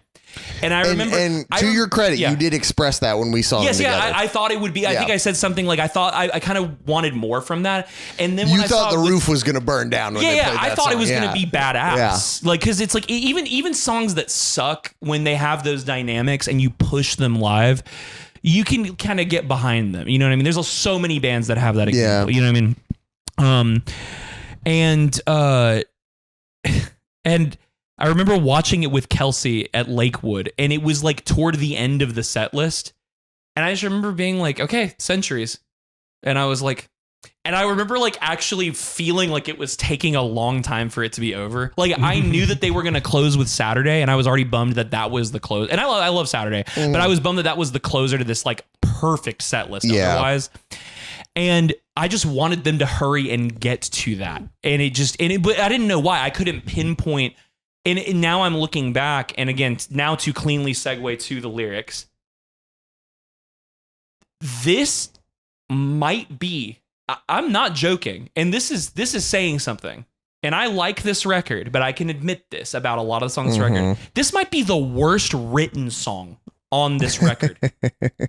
And I remember, and to your credit, you did express that when we saw them together. I thought it would be. I think I said something like I thought I kind of wanted more from that. And then when you thought the roof was going to burn down. When they played that I thought song. it was going to be badass. Like, because it's like even songs that suck, when they have those dynamics and you push them live, you can kind of get behind them. You know what I mean? There's so many bands that have that example. You know what I mean? And I remember watching it with Kelsey at Lakewood, and it was like toward the end of the set list. And I just remember being like, okay, Centuries. And I was like, and I remember like actually feeling like it was taking a long time for it to be over. Like I knew that they were going to close with Saturday, and I was already bummed that was the close. And I love Saturday, but I was bummed that was the closer to this like perfect set list otherwise. And I just wanted them to hurry and get to that. But I didn't know why. I couldn't pinpoint. And now I'm looking back, and again, now to cleanly segue to the lyrics. This might be, I'm not joking, and this is saying something. And I like this record, but I can admit this about a lot of the songs on this record. This might be the worst written song on this record.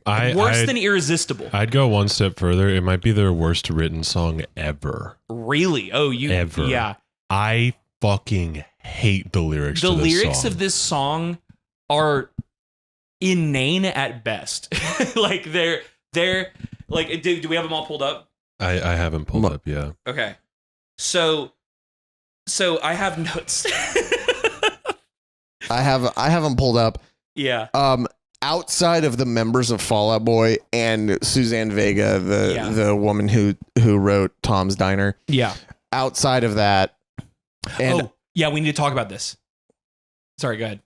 Worse than Irresistible. I'd go one step further. It might be their worst written song ever. Really? Oh, ever. Yeah. I fucking hate the lyrics. The lyrics of this song are inane at best. Like they're like. Do we have them all pulled up? I haven't pulled up. Yeah. Okay. So I have notes. I have them pulled up. Yeah. Outside of the members of Fall Out Boy and Suzanne Vega, the woman who wrote Tom's Diner. Yeah. Outside of that. And we need to talk about this. Sorry, go ahead.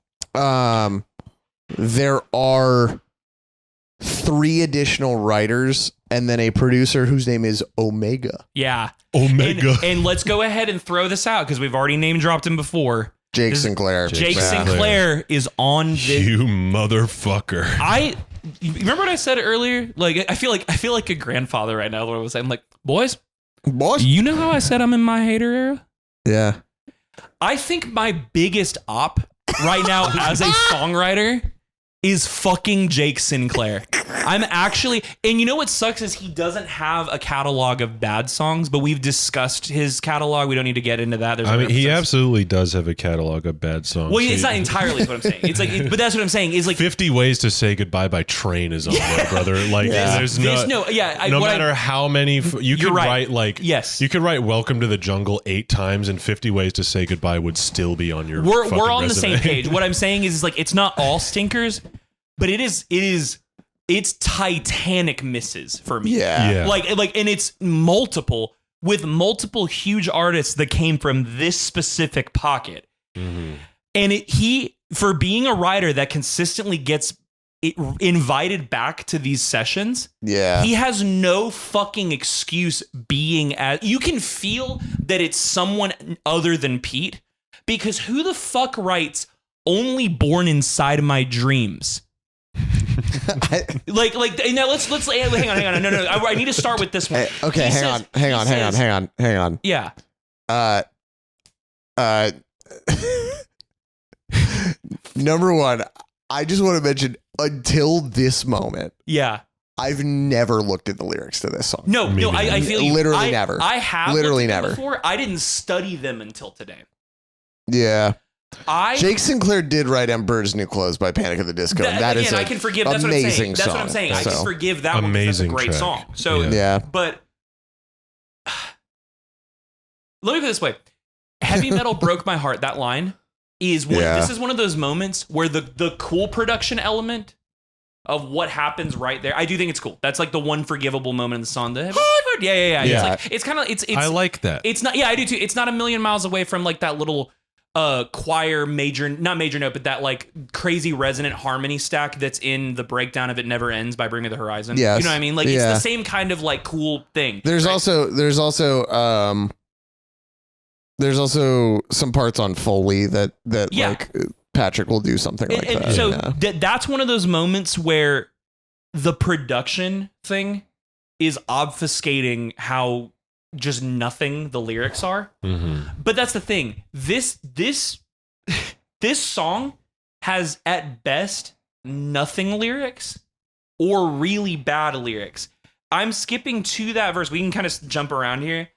There are 3 additional writers and then a producer whose name is Omega. Yeah. Omega. And let's go ahead and throw this out because we've already name dropped him before. Jake Sinclair. Jake Sinclair is on this. You motherfucker. You remember what I said earlier? Like I feel like a grandfather right now. What I was saying, I'm like, boys, you know how I said I'm in my hater era? Yeah. I think my biggest op right now as a songwriter is fucking Jake Sinclair. I'm actually, and you know what sucks is he doesn't have a catalog of bad songs, but we've discussed his catalog. We don't need to get into that. He absolutely does have a catalog of bad songs. Well, it's not entirely is what I'm saying. It's like, but that's what I'm saying is like 50 Ways to Say Goodbye by Train is on there, brother. Like there's no matter how many you could write you could write Welcome to the Jungle 8 times and 50 Ways to Say Goodbye would still be on your We're on resume. the same page. What I'm saying is like it's not all stinkers, but it is it's Titanic misses for me. Yeah. Like, and it's multiple with multiple huge artists that came from this specific pocket. Mm-hmm. And he, for being a writer that consistently gets invited back to these sessions, he has no fucking excuse being you can feel that it's someone other than Pete, because who the fuck writes "Only Born Inside My Dreams"? like now let's hang on. No. I need to start with this one. Okay, hang on. Yeah. Number one, I just want to mention, until this moment, I've never looked at the lyrics to this song. No, I feel you. Literally never. I have literally never before. I didn't study them until today. Yeah. Jake Sinclair did write Emperor's New Clothes by Panic at the Disco. That is I can forgive. That's amazing what I'm saying. Song, I can forgive that one because that's a great song. So but let me put it this way: Heavy Metal Broke My Heart. That line is one. This is one of those moments where the cool production element of what happens right there. I do think it's cool. That's like the one forgivable moment in the song. Yeah. It's kind of it's. I like that. It's not. Yeah, I do too. It's not a million miles away from like that little choir not major note, but that like crazy resonant harmony stack that's in the breakdown of It Never Ends by Bring Me the Horizon. Yes. You know what I mean? Like it's the same kind of like cool thing. There's also some parts on Foley that like Patrick will do something like that. So that's one of those moments where the production thing is obfuscating how just nothing the lyrics are. Mm-hmm. But that's the thing. This song has at best nothing lyrics or really bad lyrics. I'm skipping to that verse. We can kind of jump around here.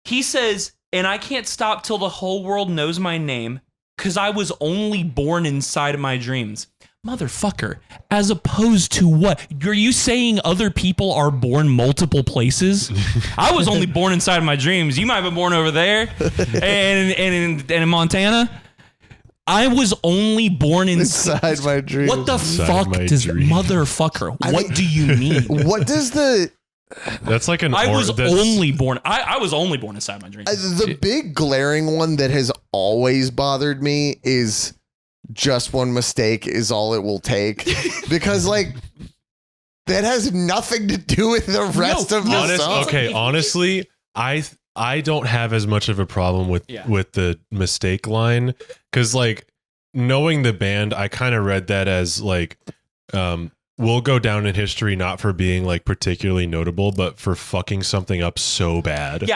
He says, "And I can't stop till the whole world knows my name, 'cause I was only born inside of my dreams." Motherfucker, as opposed to what? Are you saying other people are born multiple places? I was only born inside of my dreams. You might have been born over there and in Montana. I was only born inside my dreams. What the fuck does motherfucker? What do you mean? What does the... That's like I was only born inside my dreams. The big glaring one that has always bothered me is "Just one mistake is all it will take," because like that has nothing to do with the rest of the song. Okay, honestly, I don't have as much of a problem with the mistake line, because like knowing the band, I kind of read that as like we'll go down in history not for being like particularly notable, but for fucking something up so bad.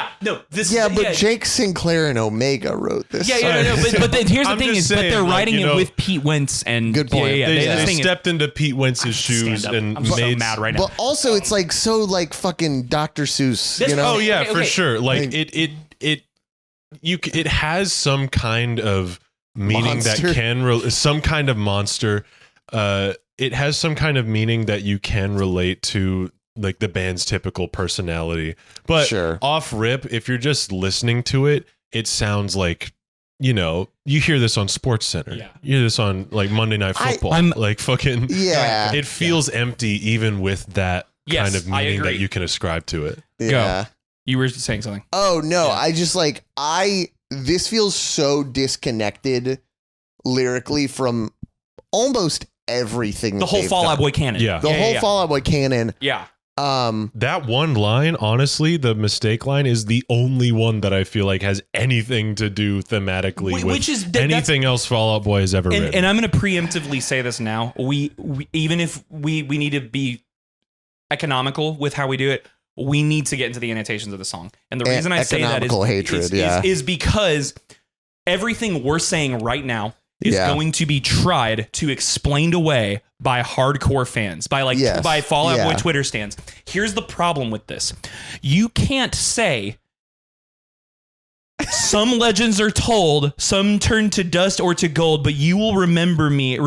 Jake Sinclair and Omega wrote this. But here's the thing: but they're writing it with Pete Wentz and good point. They stepped into Pete Wentz's shoes and I'm so mad right now. But also, it's like so like fucking Dr. Seuss. You know? Oh yeah, for sure. Like it has some kind of meaning monster. That can some kind of monster. It has some kind of meaning that you can relate to, like the band's typical personality. But off rip, if you're just listening to it, it sounds like, you know, you hear this on Sports Center. Yeah. You hear this on like Monday Night Football. Like fucking, it feels empty even with that kind of meaning that you can ascribe to it. Yeah. Go. You were saying something. Oh no, I just like, this feels so disconnected lyrically from almost everything. The whole Fall Out Boy canon. Yeah. The whole Fall Out Boy canon. Yeah. That one line, honestly, the mistake line is the only one that I feel like has anything to do thematically with anything else Fall Out Boy has ever written. And I'm going to preemptively say this now. We even if we need to be economical with how we do it, we need to get into the annotations of the song. And the reason I say that is because everything we're saying right now is going to be tried to explained away by hardcore fans, by Fall Out Boy Twitter stans. Here's the problem with this. You can't say some legends are told, some turn to dust or to gold, but you will remember me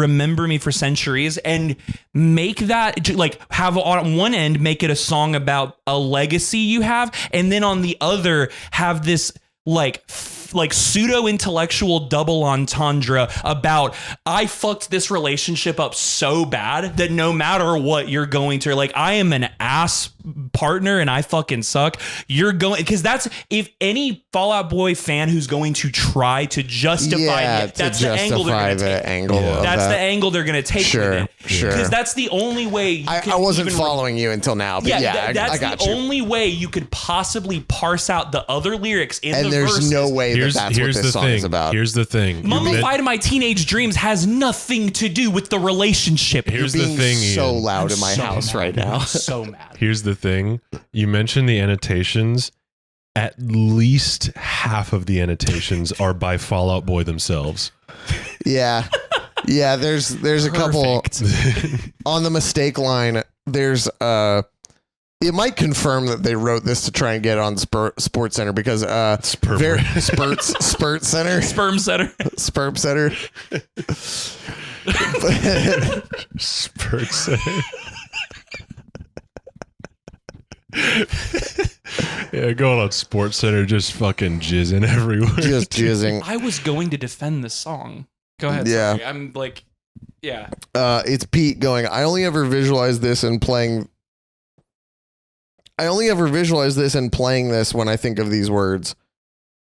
for centuries, and make that, like, have on one end, make it a song about a legacy you have, and then on the other have this like like pseudo intellectual double entendre about I fucked this relationship up so bad that no matter what you're going to, like, I am an ass partner and I fucking suck. You're going, because that's, if any Fall Out Boy fan who's going to try to justify it, that's the angle they're going to take. That's the angle they're going to take. Sure, sure. Because that's the only way. I wasn't following you until now, but that's I got the you. only way you could possibly parse out the other lyrics in and the there's verses. no way that's what this song is about. Here's the thing. Mummified in My Teenage Dreams has nothing to do with the relationship. Here's the thing, so Ian. loud in my house right now. I'm so mad. Here's the thing. You mentioned the annotations. At least half of the annotations are by Fall Out Boy themselves. Yeah. Yeah, there's a couple on the mistake line. There's it might confirm that they wrote this to try and get on Sports Center because Spurt Center. Sperm Center. Sperm Center. Spurt Center. Yeah, going on Sports Center, just fucking jizzing everywhere. Just jizzing. I was going to defend this song. Go ahead. Yeah. Sorry. I'm like, yeah. It's Pete going, I only ever visualize this and playing this when I think of these words.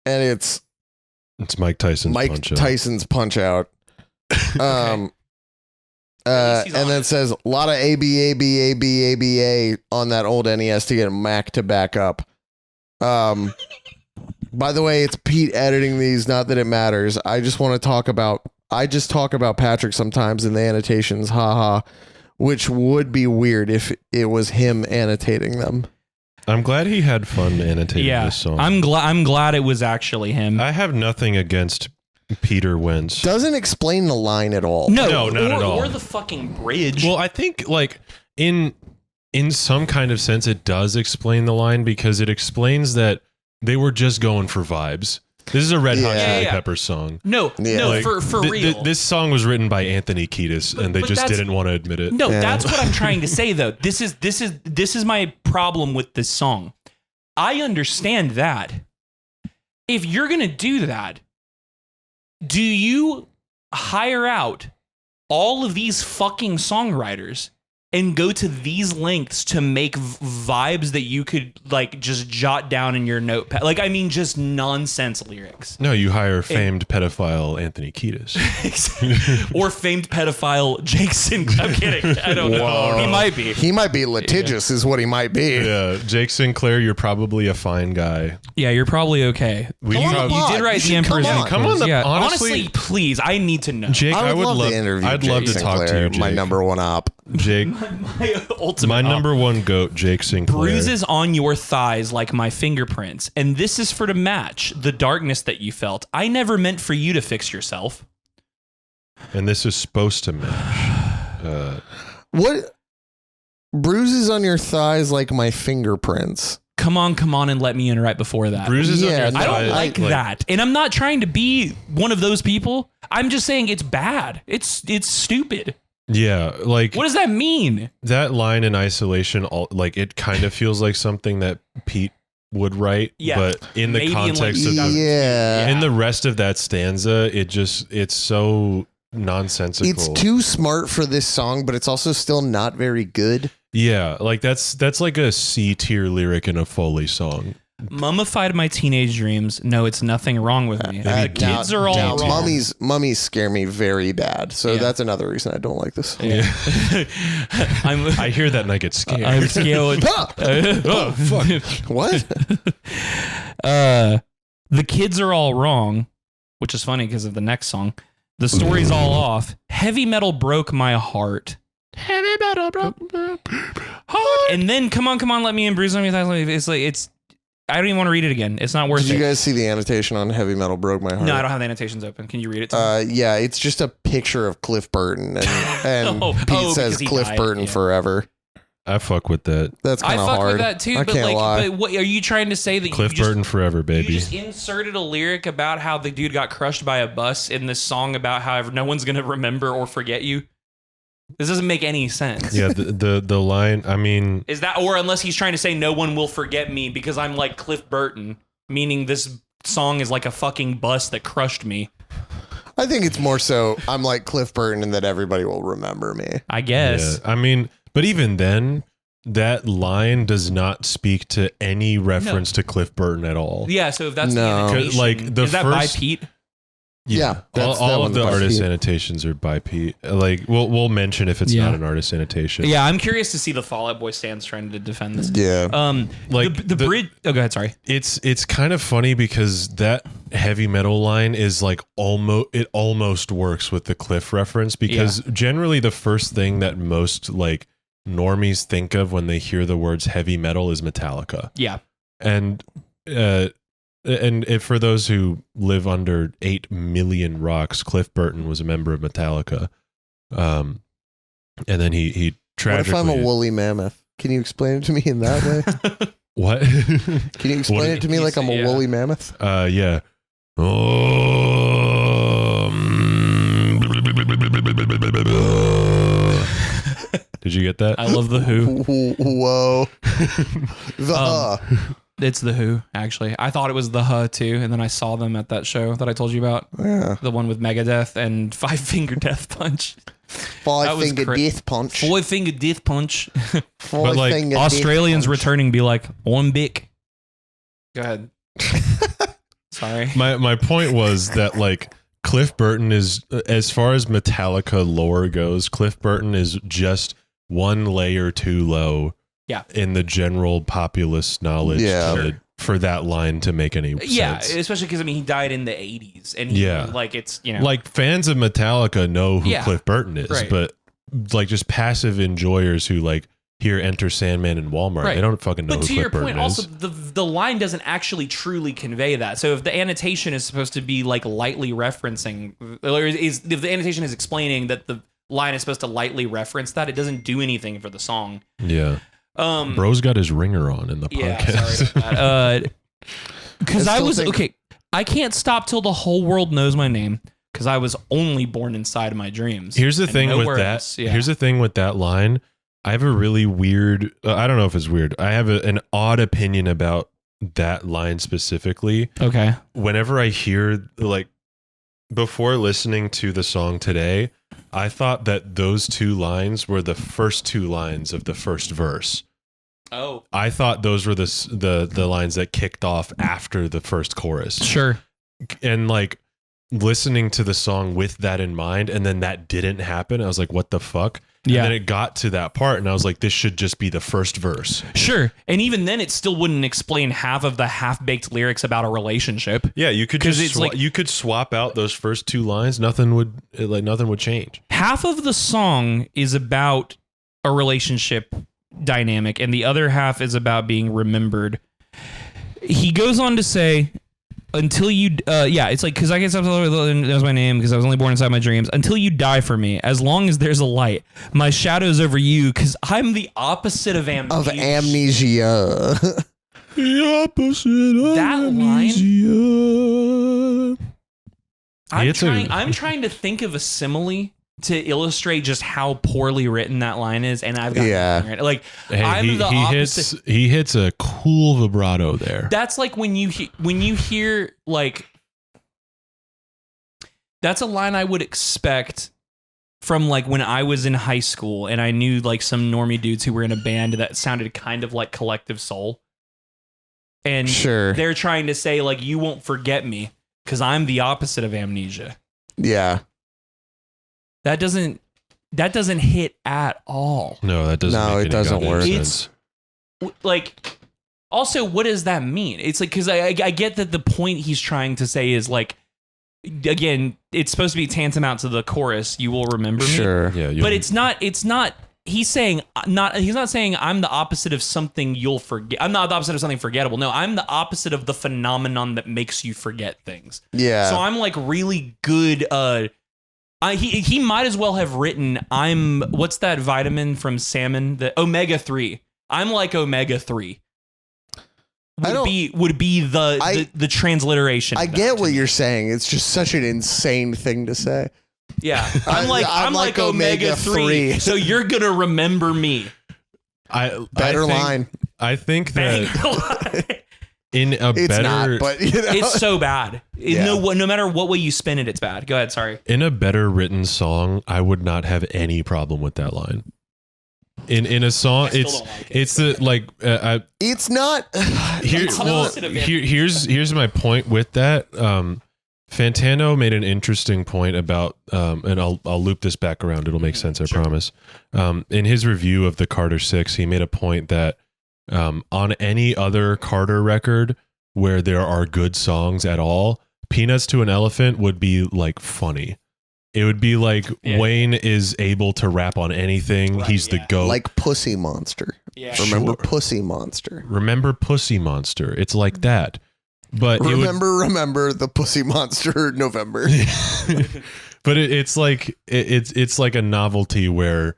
And it's Mike Tyson's Punch Out. Okay. And then it says a lot of ABA on that old NES to get Mac to back up. By the way, it's Pete editing these, not that it matters. I just talk about Patrick sometimes in the annotations, haha, which would be weird if it was him annotating them. I'm glad he had fun annotating this song. I'm glad it was actually him. I have nothing against Peter Wentz. Doesn't explain the line at all. No, not at all. Or the fucking bridge. Well, I think like in some kind of sense it does explain the line because it explains that they were just going for vibes. This is a Red Hot Chili Peppers song. No, like, for real. This song was written by Anthony Kiedis, and they just didn't want to admit it. No, that's what I'm trying to say though. This is my problem with this song. I understand that. If you're gonna do that, do you hire out all of these fucking songwriters and go to these lengths to make vibes that you could like just jot down in your notepad? Like, I mean, just nonsense lyrics. No, you hire famed pedophile Anthony Kiedis. Or famed pedophile Jason. I'm kidding. I don't know. He might be. He might be litigious is what he might be. Yeah, Jake Sinclair, you're probably a fine guy. Yeah, you're probably okay. You did write The Emperor's New Clothes. Come on. Honestly, please, I need to know. Jake, I'd love to talk to you, Jake. My number one op. Jake, my ultimate my number one goat, Jake Sinclair. Bruises on your thighs like my fingerprints, and this is for to match the darkness that you felt. I never meant for you to fix yourself. And this is supposed to match. What? Bruises on your thighs like my fingerprints. Come on, and let me in right before that. Bruises on your thighs. I don't like that. And I'm not trying to be one of those people. I'm just saying it's bad. It's stupid. Yeah, like what does that mean? That line in isolation, like it kind of feels like something that Pete would write, but in the context of in the rest of that stanza, it's so nonsensical. It's too smart for this song, but it's also still not very good. Yeah, like that's like a C tier lyric in a Foley song. Mummified my teenage dreams. No, it's nothing wrong with me. The kids are all wrong. Mummies scare me very bad. So that's another reason I don't like this. Yeah. I hear that and I get scared. I'm scared. Oh, fuck. What? The kids are all wrong, which is funny because of the next song. The story's all off. Heavy metal broke my heart. Heavy metal broke my heart. And then come on, let me in, bruise on me. It's I don't even want to read it again. It's not worth it. Did you guys see the annotation on Heavy Metal Broke My Heart? No, I don't have the annotations open. Can you read it to me? Yeah, it's just a picture of Cliff Burton. And Pete says Cliff Burton forever. I fuck with that. That's kind of hard. I fuck with that too, but can't lie. But what are you trying to say that Cliff Burton forever, baby? You just inserted a lyric about how the dude got crushed by a bus in this song about how no one's going to remember or forget you? This doesn't make any sense. Yeah, the line, I mean... Is that, or unless he's trying to say no one will forget me because I'm like Cliff Burton, meaning this song is like a fucking bus that crushed me. I think it's more so I'm like Cliff Burton and that everybody will remember me. I guess. Yeah, I mean, but even then, that line does not speak to any reference to Cliff Burton at all. Yeah, so if that's the No. annotation, Like, the is that by first- Pete? Yeah, all of the by artist Pete. annotations are by Pete. Like, we'll mention if it's not an artist annotation. Yeah, I'm curious to see the Fall Out Boy stands trying to defend this. Yeah. Like the bridge. Oh, go ahead. Sorry. It's kind of funny because that heavy metal line is like almost works with the Cliff reference, because generally the first thing that most like normies think of when they hear the words heavy metal is Metallica. Yeah. And if for those who live under 8 million rocks, Cliff Burton was a member of Metallica. And then he tragically... What if I'm a woolly mammoth? Can you explain it to me in that way? What? Can you explain it to me like I'm a woolly mammoth? Yeah. Did you get that? I love the Who. Whoa. It's the Who, actually. I thought it was the Huh too, and then I saw them at that show that I told you about. Yeah. The one with Megadeth and Five Finger Death Punch. Five-finger death punch. Five Finger Death Punch. But like Australians returning be like, one bick. Go ahead. Sorry. My point was that like Cliff Burton is, as far as Metallica lore goes, Cliff Burton is just one layer too low in the general populace knowledge for that line to make any sense. Yeah, especially because, I mean, he died in the 80s. And he, like, it's, you know. Like, fans of Metallica know who Cliff Burton is, right. but like just passive enjoyers who like hear Enter Sandman in Walmart, they don't fucking know who Cliff Burton is. But to your point, also, the line doesn't actually truly convey that. So if the annotation is supposed to be like lightly referencing, or if the annotation is explaining that the line is supposed to lightly reference that, it doesn't do anything for the song. Yeah. Bro's got his ringer on in the podcast. Sorry about that. Because I was okay. I can't stop till the whole world knows my name, because I was only born inside of my dreams. Here's the thing with that. Here's the thing with that line. I have a really weird. I don't know if it's weird. I have an odd opinion about that line specifically. Okay. Whenever I hear, like, before listening to the song today, I thought that those two lines were the first two lines of the first verse. Oh. I thought those were the lines that kicked off after the first chorus. Sure. And like listening to the song with that in mind, and then that didn't happen. I was like, what the fuck? Yeah. And then it got to that part, and I was like, this should just be the first verse. Sure. And even then, it still wouldn't explain half of the half-baked lyrics about a relationship. Yeah, you could just you could swap out those first two lines. Nothing would change. Half of the song is about a relationship dynamic, and the other half is about being remembered. He goes on to say, until you it's like, because I guess that's my name, because I was only born inside my dreams, until you die for me, as long as there's a light, my shadow's over you, because I'm the opposite of amnesia. The opposite of that amnesia. line, I'm trying to think of a simile to illustrate just how poorly written that line is, and I've got nothing right. Like, hey, I'm the opposite. He hits a cool vibrato there. That's like when you hear like, that's a line I would expect from like when I was in high school and I knew like some normie dudes who were in a band that sounded kind of like Collective Soul, and they're trying to say like, you won't forget me because I'm the opposite of amnesia. Yeah. That doesn't hit at all. No, that doesn't. No, it doesn't work. It's like, also, what does that mean? It's like, because I get that the point he's trying to say is like, again, it's supposed to be tantamount to the chorus. You will remember me. Sure. Yeah. But it's not. He's not saying I'm the opposite of something you'll forget. I'm not the opposite of something forgettable. No, I'm the opposite of the phenomenon that makes you forget things. Yeah. So I'm like really good. He might as well have written, what's that vitamin from salmon? The omega-3. I'm like omega-3. Would be the transliteration. I get what you're saying. It's just such an insane thing to say. Yeah. I'm like omega-3. So you're going to remember me. Better line. I think that It's not, but you know. It's so bad. No matter what way you spin it, it's bad. Go ahead. Sorry. In a better written song, I would not have any problem with that line. In a song, it's not. Here's my point with that. Fantano made an interesting point about, and I'll loop this back around. It'll make sense, I promise. In his review of the Carter 6, he made a point that on any other Carter record where there are good songs at all, Peanuts to an Elephant would be like funny. It would be like Wayne is able to rap on anything. Right, He's the GOAT. Like Pussy Monster. Yeah. Remember Pussy Monster. Remember Pussy Monster. It's like that. But remember the Pussy Monster November. But it's like a novelty where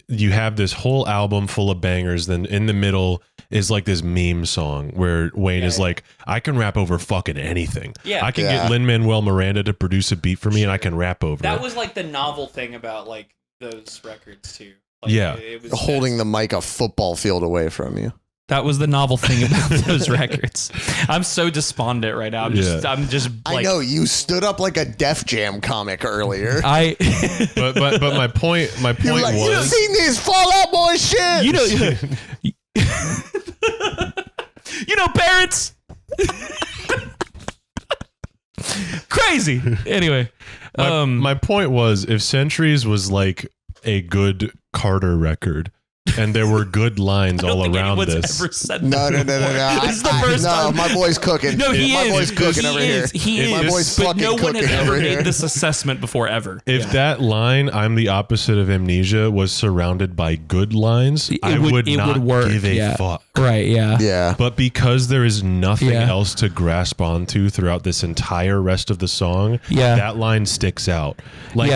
you have this whole album full of bangers, then in the middle is like this meme song where Wayne is like, I can rap over fucking anything. Yeah. I can get Lin-Manuel Miranda to produce a beat for me and I can rap over it. That was like the novel thing about like those records too. Like, it was holding the mic a football field away from you. That was the novel thing about those records. I'm so despondent right now. I'm just like, I know you stood up like a Def Jam comic earlier. But my point You're like, was, you've seen these Fall Out Boy shit. Parents. Crazy. Anyway, my point was, if Centuries was like a good Carter record, and there were good lines all around this. No. This is the first time. My boy's cooking. No, my boy's cooking over here. My boy's fucking cooking. No one has ever made this assessment before, ever. If that line, I'm the opposite of amnesia, was surrounded by good lines, I would not give a fuck. Right, yeah. But because there is nothing else to grasp onto throughout this entire rest of the song, that line sticks out. Like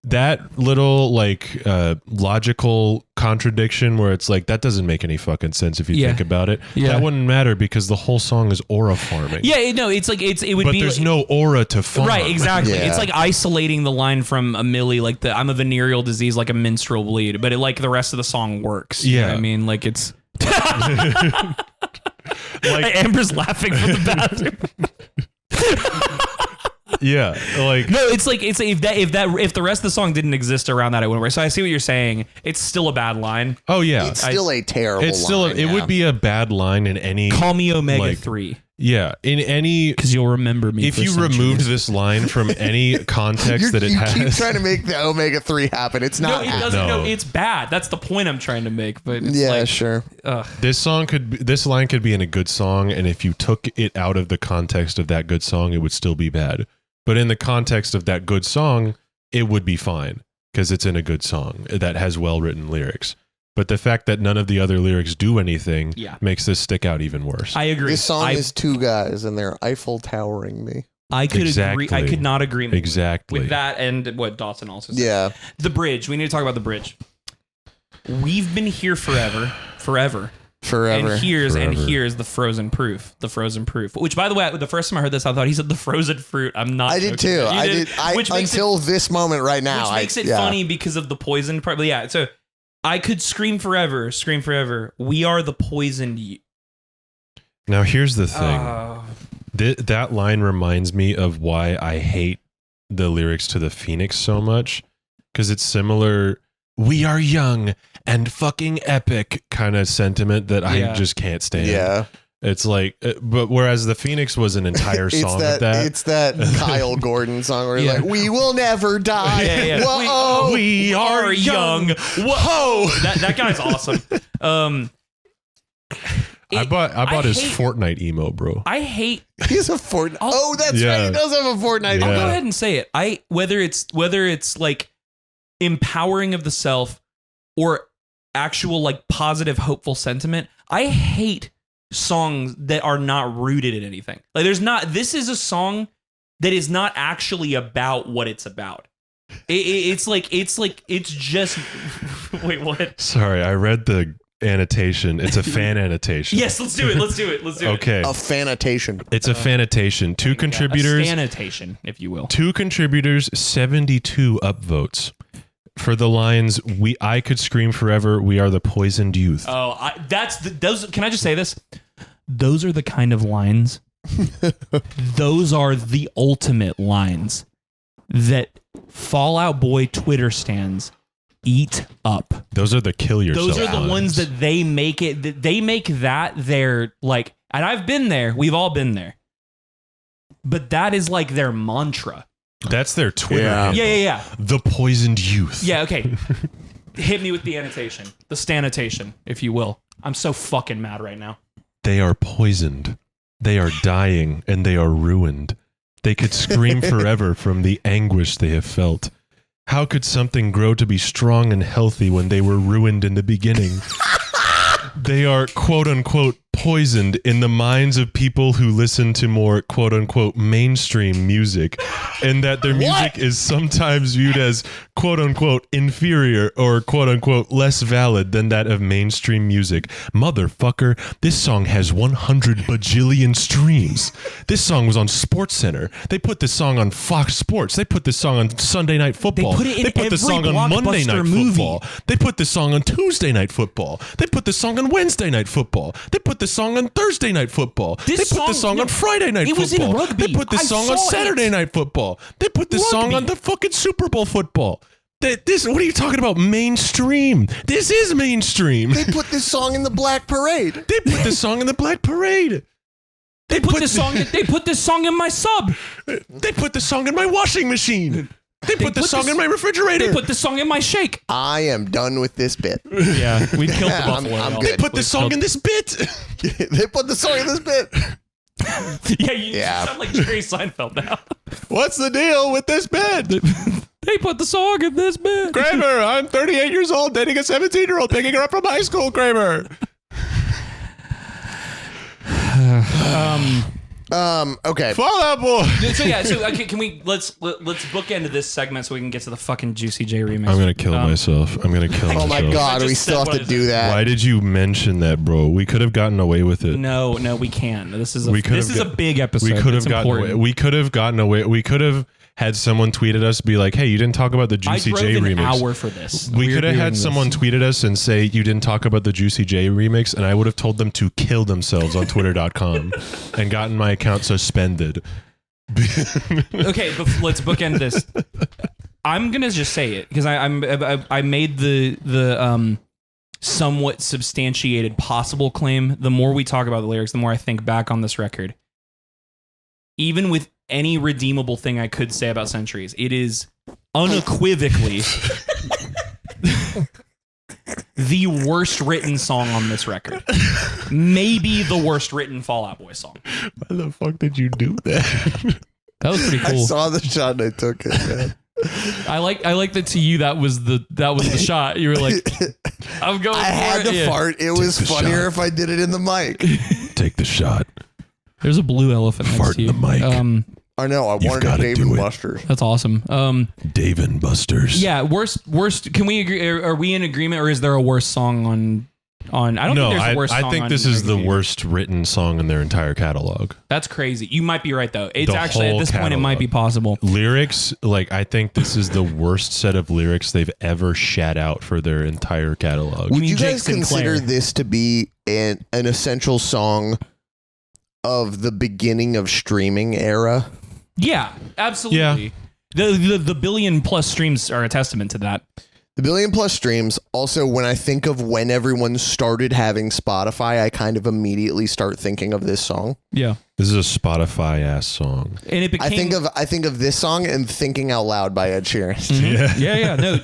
that little like logical contradiction where it's like, that doesn't make any fucking sense if you think about it. That wouldn't matter because the whole song is aura farming. It's like it would but be, there's no aura to farm. Right, exactly. It's like isolating the line from a Millie, like I'm a venereal disease, like a menstrual bleed, but like the rest of the song works. You know what I mean, like it's like Amber's laughing from the bathroom. Yeah, like no, it's like if the rest of the song didn't exist around that, it wouldn't work. So I see what you're saying. It's still a bad line. Oh yeah, it's still a terrible. It's still line, it would be a bad line in any. Call me Omega 3. Yeah, in any, because you'll remember me. If you removed this line from any context that it has, you keep trying to make the Omega 3 happen. It's not. No, it doesn't. No, it's bad. That's the point I'm trying to make. But it's yeah, sure. This line could be in a good song, and if you took it out of the context of that good song, it would still be bad. But in the context of that good song, it would be fine because it's in a good song that has well-written lyrics. But the fact that none of the other lyrics do anything makes this stick out even worse. I agree. This song is two guys and they're Eiffel Towering me. I could agree. I could not agree more with that and what Dawson also said. Yeah. The bridge. We need to talk about the bridge. We've been here forever. And here's the frozen proof. Which, by the way, the first time I heard this, I thought he said the frozen fruit. I'm not. I did too. I did. Until this moment right now. Which makes it funny because of the poison part. But yeah, so I could scream forever. We are the poisoned. Now here's the thing. That line reminds me of why I hate the lyrics to the Phoenix so much, because it's similar. We are young and fucking epic kind of sentiment that I just can't stand. Yeah. It's like, but whereas the Phoenix was an entire song of that. It's that Kyle Gordon song where he's like, we will never die. Yeah. Whoa, we are young. Whoa. That guy's awesome. I bought his Fortnite emo, bro. I hate. He's a Fortnite. Oh, that's right. He does have a Fortnite. I'll go ahead and say it. Whether it's like empowering of the self or actual like positive, hopeful sentiment, I hate songs that are not rooted in anything. Like this is a song that is not actually about what it's about. It's just wait, what? Sorry, I read the annotation. It's a fan annotation. Yes, let's do it. Okay. A fanitation. It's a fanitation. Two contributors. A sanitation, if you will. 2 contributors, 72 upvotes. For the lines, I could scream forever, we are the poisoned youth. Oh, those. Can I just say this? those are the kind of lines. Those are the ultimate lines that Fall Out Boy Twitter stans eat up. Those are the kill yourself. Those are the lines. ones that they make it. They make that their like. And I've been there. We've all been there. But that is like their mantra. That's their Twitter. Yeah. The poisoned youth. Yeah. Okay. Hit me with the annotation, the stanitation, if you will. I'm so fucking mad right now. They are poisoned. They are dying, and they are ruined. They could scream forever from the anguish they have felt. How could something grow to be strong and healthy when they were ruined in the beginning? They are, quote unquote, poisoned in the minds of people who listen to more, quote unquote, mainstream music, and that their music is sometimes viewed as, quote unquote, inferior or, quote unquote, less valid than that of mainstream music. Motherfucker, this song has 100 bajillion streams. This song was on SportsCenter. They put this song on Fox Sports. They put this song on Sunday Night Football. They put this song on Monday Night Football. They put this song on Tuesday Night Football. They put this song on Wednesday Night Football. They put this song on Thursday Night Football. They put this song on Friday Night Football. It was in rugby. They put this song on Saturday Night Football. They put this song on the fucking Super Bowl football. What are you talking about? Mainstream. This is mainstream. They put this song in the Black Parade. They put this song in the Black Parade. They put this song in my sub. They put this song in my washing machine. They put this song in my refrigerator. They put this song in my shake. I am done with this bit. Yeah, we killed the buffalo. I'm good. They put this song in this bit. They put the song in this bit. You sound like Jerry Seinfeld now. What's the deal with this bit? They put the song in this bit. Kramer, I'm 38 years old, dating a 17-year-old, picking her up from high school, Kramer. Okay. Fall Out Boy. Okay, can we let's bookend this segment so we can get to the fucking Juicy J remix. I'm gonna kill myself. I'm gonna kill myself. Oh my god, we still have to do that. Why did you mention that, bro? We could have gotten away with it. No, we can't. This is a big episode. We could have gotten away. We could have gotten away. We could have had someone tweet at us, be like, "Hey, you didn't talk about the Juicy J remix." I drove an hour for this. We could have had someone tweet at us and say you didn't talk about the Juicy J remix, and I would have told them to kill themselves on Twitter.com and gotten my account suspended. Okay, but let's bookend this. I'm gonna just say it because I made the somewhat substantiated possible claim. The more we talk about the lyrics, the more I think back on this record. Even with any redeemable thing I could say about Centuries, it is unequivocally the worst written song on this record. Maybe the worst written Fall Out Boy song. Why the fuck did you do that? That was pretty cool. I saw the shot and I took it, man. I like that to you. That was the shot. You were like, I'm going. I had to fart. It was funnier if I did it in the mic. Take the shot. There's a blue elephant next Fart to you. in the mic. I know. I wanted to Dave and Buster's. That's awesome. Dave and Buster's. Yeah. Worst. Can we agree? Are we in agreement, or is there a worse song on? I don't think there's a worse song. I think this is the worst written song in their entire catalog. That's crazy. You might be right though. It's actually at this point it might be possible. Lyrics, like I think this is the worst set of lyrics they've ever shat out for their entire catalog. Would you guys consider this to be an essential song of the beginning of streaming era? Yeah, absolutely. Yeah. The billion plus streams are a testament to that. The billion plus streams. Also, when I think of when everyone started having Spotify, I kind of immediately start thinking of this song. Yeah. This is a Spotify ass song. And it became I think of this song and Thinking Out Loud by Ed Sheeran. Mm-hmm. Yeah. No,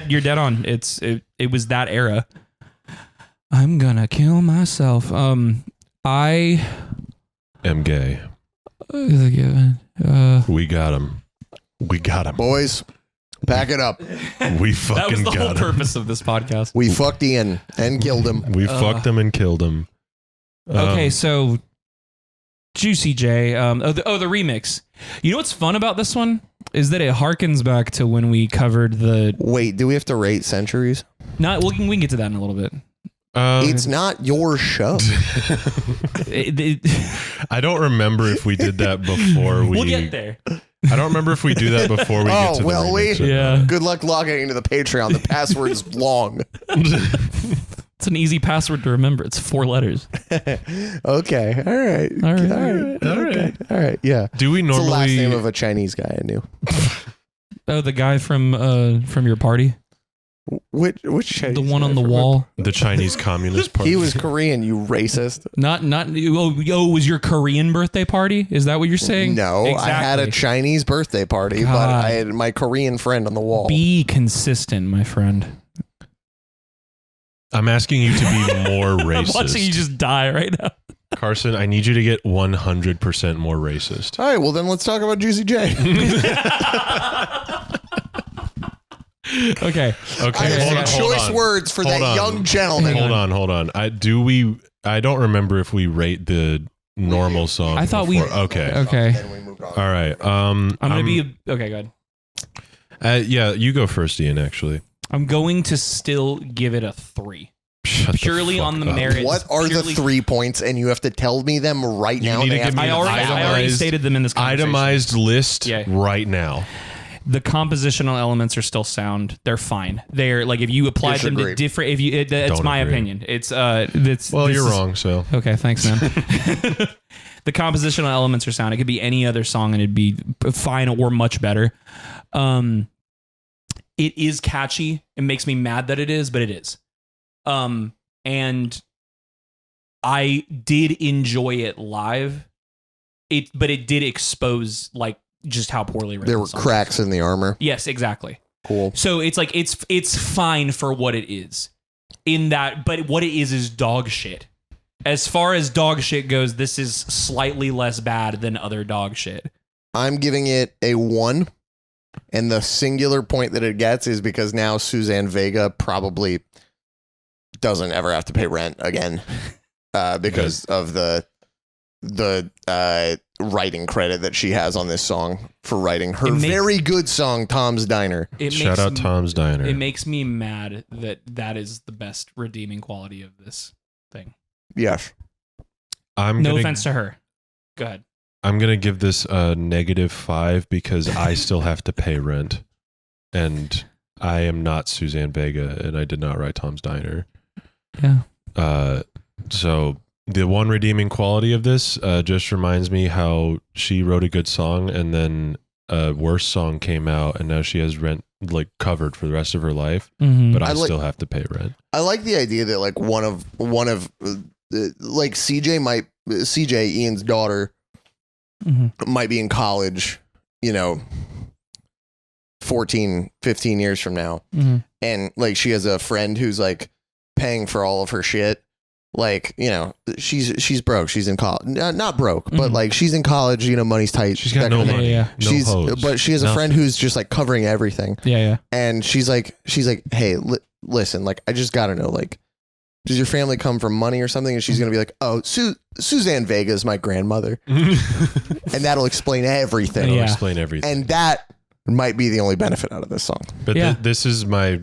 you're dead on. It was that era. I'm gonna kill myself. I am gay. We got him. Boys, pack it up. We fucking got him. That was the whole purpose of this podcast. We fucked Ian and killed him. We fucked him and killed him. Okay, so Juicy J. The remix. You know what's fun about this one? Is that it harkens back to when we covered the... Wait, do we have to rate Centuries? No, we can get to that in a little bit. It's not your show. I don't remember if we did that before we... We'll get there. I don't remember if we do that before we get to the remix. Yeah. Good luck logging into the Patreon. The password is long. It's an easy password to remember. It's 4 letters. Okay. All right. Yeah. Do we normally? It's the last name of a Chinese guy I knew. Oh, the guy from your party? Which Chinese? The one on the wall? The Chinese Communist Party. He was Korean, you racist. Not. Oh, was your Korean birthday party? Is that what you're saying? No, exactly. I had a Chinese birthday party, God. but I had my Korean friend on the wall. Be consistent, my friend. I'm asking you to be more racist. I'm watching you just die right now. Carson, I need you to get 100% more racist. All right, well then let's talk about Juicy J. Okay. I have some choice words for that young gentleman. Hold on. I don't remember if we rate the normal song. I thought before. we. Okay. And we moved on. All right. I'm gonna be. Okay, go ahead. Yeah, you go first, Ian. Actually, I'm going to still give it a 3. Purely on the merits. What are the 3 points? And you have to tell me them right now. Need to give me I already stated them in this conversation. Itemized list right now. The compositional elements are still sound. They're fine. They're like if you apply them to different. If you, that's my opinion. It's Well, you're wrong. So okay, thanks, man. The compositional elements are sound. It could be any other song and it'd be fine or much better. It is catchy. It makes me mad that it is, but it is. And I did enjoy it live. But it did expose like just how poorly written there were cracks in the armor. Yes, exactly. Cool. So it's like it's fine for what it is. In that, but what it is dog shit. As far as dog shit goes, this is slightly less bad than other dog shit. I'm giving it a 1. And the singular point that it gets is because now Suzanne Vega probably doesn't ever have to pay rent again because of the writing credit that she has on this song for writing her very good song, Tom's Diner. Shout out Tom's Diner. It makes me mad that is the best redeeming quality of this thing. Yes. No offense to her. Go ahead. I'm going to give this a -5 because I still have to pay rent. And I am not Suzanne Vega and I did not write Tom's Diner. Yeah. So the one redeeming quality of this just reminds me how she wrote a good song and then a worse song came out and now she has rent like covered for the rest of her life, but I still have to pay rent. I like the idea that like one of like CJ, Ian's daughter, might be in college, 14, 15 years from now. And like she has a friend who's like paying for all of her shit. Like, she's broke. She's in college. Not broke, but like she's in college, money's tight. She's got no money. Yeah. But she has a friend who's just like covering everything. Yeah. And she's like, hey, listen, like, I just got to know, like, does your family come from money or something? And she's going to be like, oh, Suzanne Vega is my grandmother. And that'll explain everything. It'll explain everything. And that might be the only benefit out of this song. But this is my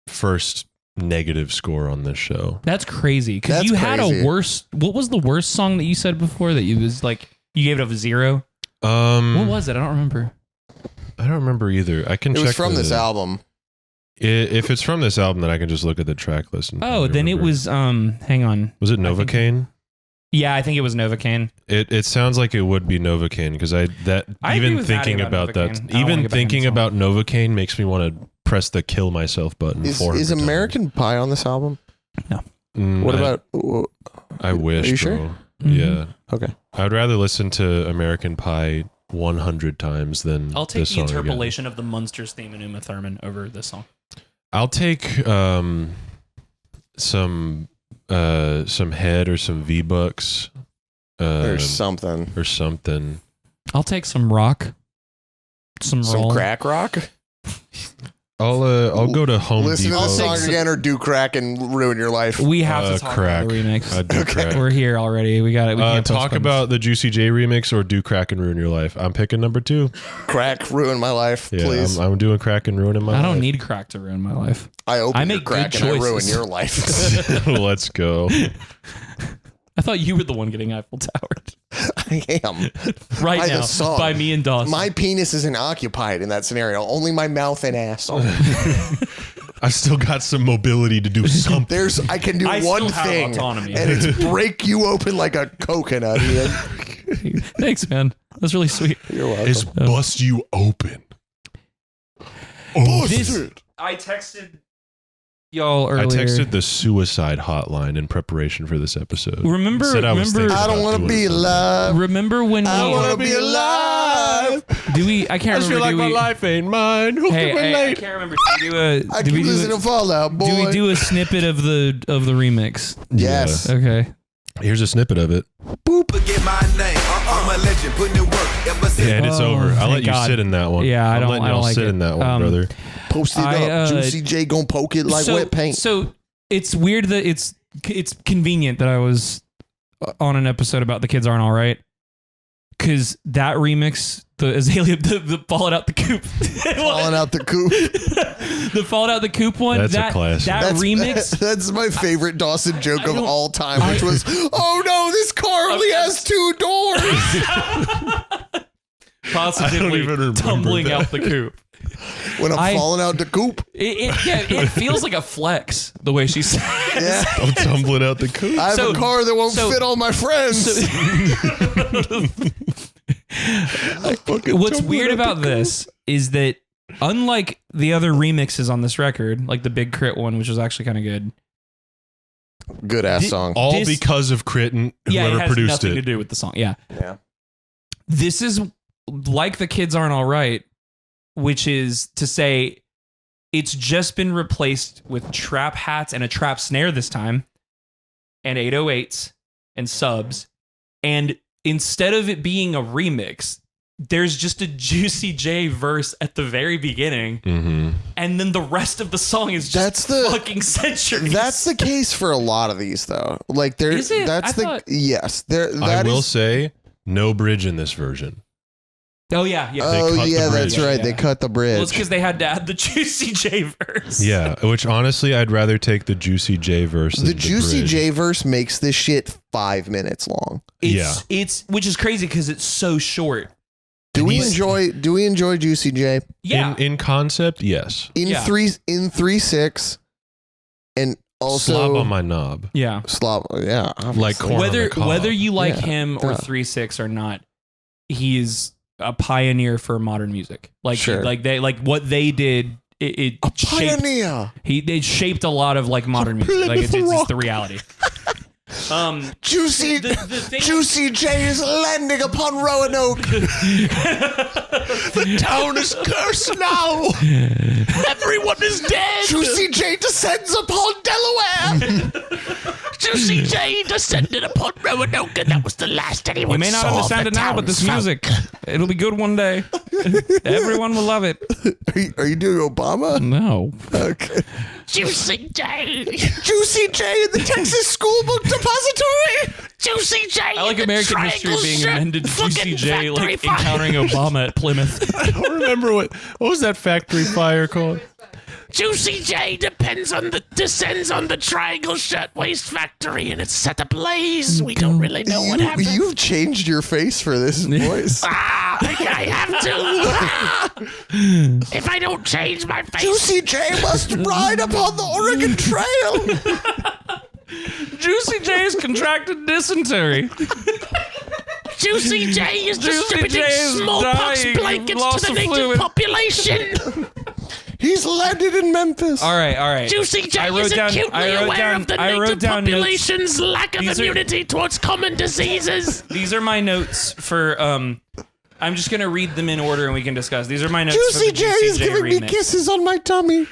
first negative score on this show. That's crazy. Because you had a worse. What was the worst song that you said before that you was like, you gave it a 0? What was it? I don't remember. I don't remember either. I can check. It was from this album. If it's from this album, then I can just look at the track list. And then it was, hang on. Was it Novocaine? Yeah, I think it was Novocaine. It sounds like it would be Novocaine because even thinking about Novocaine makes me want to press the kill myself button. Is American Pie on this album? No. What about? I wish. Are you bro. sure? Yeah. Okay. I'd rather listen to American Pie 100 times than I'll take this the song interpolation again. of the Munsters theme in Uma Thurman over this song. I'll take some head or some V-Bucks or something. I'll take some rock. Some crack rock. I'll go to Home Listen Depot. to the song again or do crack and ruin your life. We have to talk crack. about the remix. I do crack. We're here already. We got it. We can't talk about the Juicy J remix or do crack and ruin your life. I'm picking number 2. Crack, ruin my life, please. I'm doing crack and ruining my life. I don't need crack to ruin my life. I make crack and I ruin your life. Let's go. I thought you were the one getting Eiffel Towered. I am. Right by now, the song. By me and Dawson. My penis isn't occupied in that scenario. Only my mouth and ass. I've still got some mobility to do something. I can do one thing, autonomy. And it's break you open like a coconut, Ian. Thanks, man. That's really sweet. You're welcome. It's bust you open. I texted y'all earlier. I texted the suicide hotline in preparation for this episode. Remember, I don't want to be alive. Remember when I want to be alive. I can't remember. I feel like my life ain't mine. Who can relate? I can't remember. I can listen to Fallout, boy. Do we do a snippet of the remix? Yes. Yeah. Okay. Here's a snippet of it. Boop. Forget my name. I'm a legend. Putting in work. And it's over. I'll let you sit in that one. Yeah, I don't like sit it. in that one, brother. Post it up. Juicy J gonna poke it like wet paint. So it's weird that it's convenient that I was on an episode about The Kids Aren't All Right, because that remix, the Azalea, the Falling Out the Coop, Falling Out the Coop, the Falling Out the Coop one. That's a classic. That remix. That's my favorite Dawson joke of all time, which was, "Oh no, this car only has 2 doors." Positively tumbling out the coop. When I'm falling out the coop. It feels like a flex the way she says. Yeah. I'm tumbling out the coop. I have a car that won't fit all my friends. What's weird about this is that unlike the other remixes on this record, like the Big Crit one, which was actually kind of good. Good ass song. All because of Crit and whoever it has produced nothing it. to do with the song. Yeah. This is like The Kids Aren't All Right, which is to say it's just been replaced with trap hats and a trap snare this time, and 808s and subs. And instead of it being a remix, there's just a Juicy J verse at the very beginning. Mm-hmm. And then the rest of the song is just fucking centuries. That's the case for a lot of these, though. Like, there's, is it? Yes. I will say, no bridge in this version. Oh, yeah. That's right. Yeah. They cut the bridge. Well, it's because they had to add the Juicy J verse. Yeah, which honestly, I'd rather take the Juicy J verse than the Juicy bridge. J verse makes this shit 5 minutes long. It's which is crazy because it's so short. Do we enjoy Juicy J? Yeah. In concept, yes. In 3/6, and also Slob on my knob. Yeah. Slob. Yeah. Obviously. Like corn on the cob. Whether you like him or 3/6 or not, he is a pioneer for modern music. Like what they did. It a shaped, pioneer. It shaped a lot lot of modern music. Like it's just the reality. Juicy J is landing upon Roanoke. The town is cursed now. Everyone is dead. Juicy J descends upon Delaware. Juicy J descended upon Roanoke, and that was the last anyone saw. You may not understand it now, but this music, it'll be good one day. Everyone will love it. Are you doing Obama? No. Okay. Juicy J. Juicy J in the Texas School Book Depository. Juicy J. I like American history being amended. Juicy J like encountering Obama at Plymouth. I don't remember what was that factory fire called? Juicy J descends on the Triangle Shirtwaist Factory, and it's set ablaze. We don't really know what happened. You've changed your face for this voice. I have to. If I don't change my face, Juicy J must ride upon the Oregon Trail. Juicy J has contracted dysentery. Juicy J is distributing smallpox blankets to the native population. He's landed in Memphis. All right. Juicy J is acutely aware of the native population's lack of immunity towards common diseases. These are my notes for I'm just gonna read them in order and we can discuss. These are my notes. Juicy J is giving me kisses on my tummy.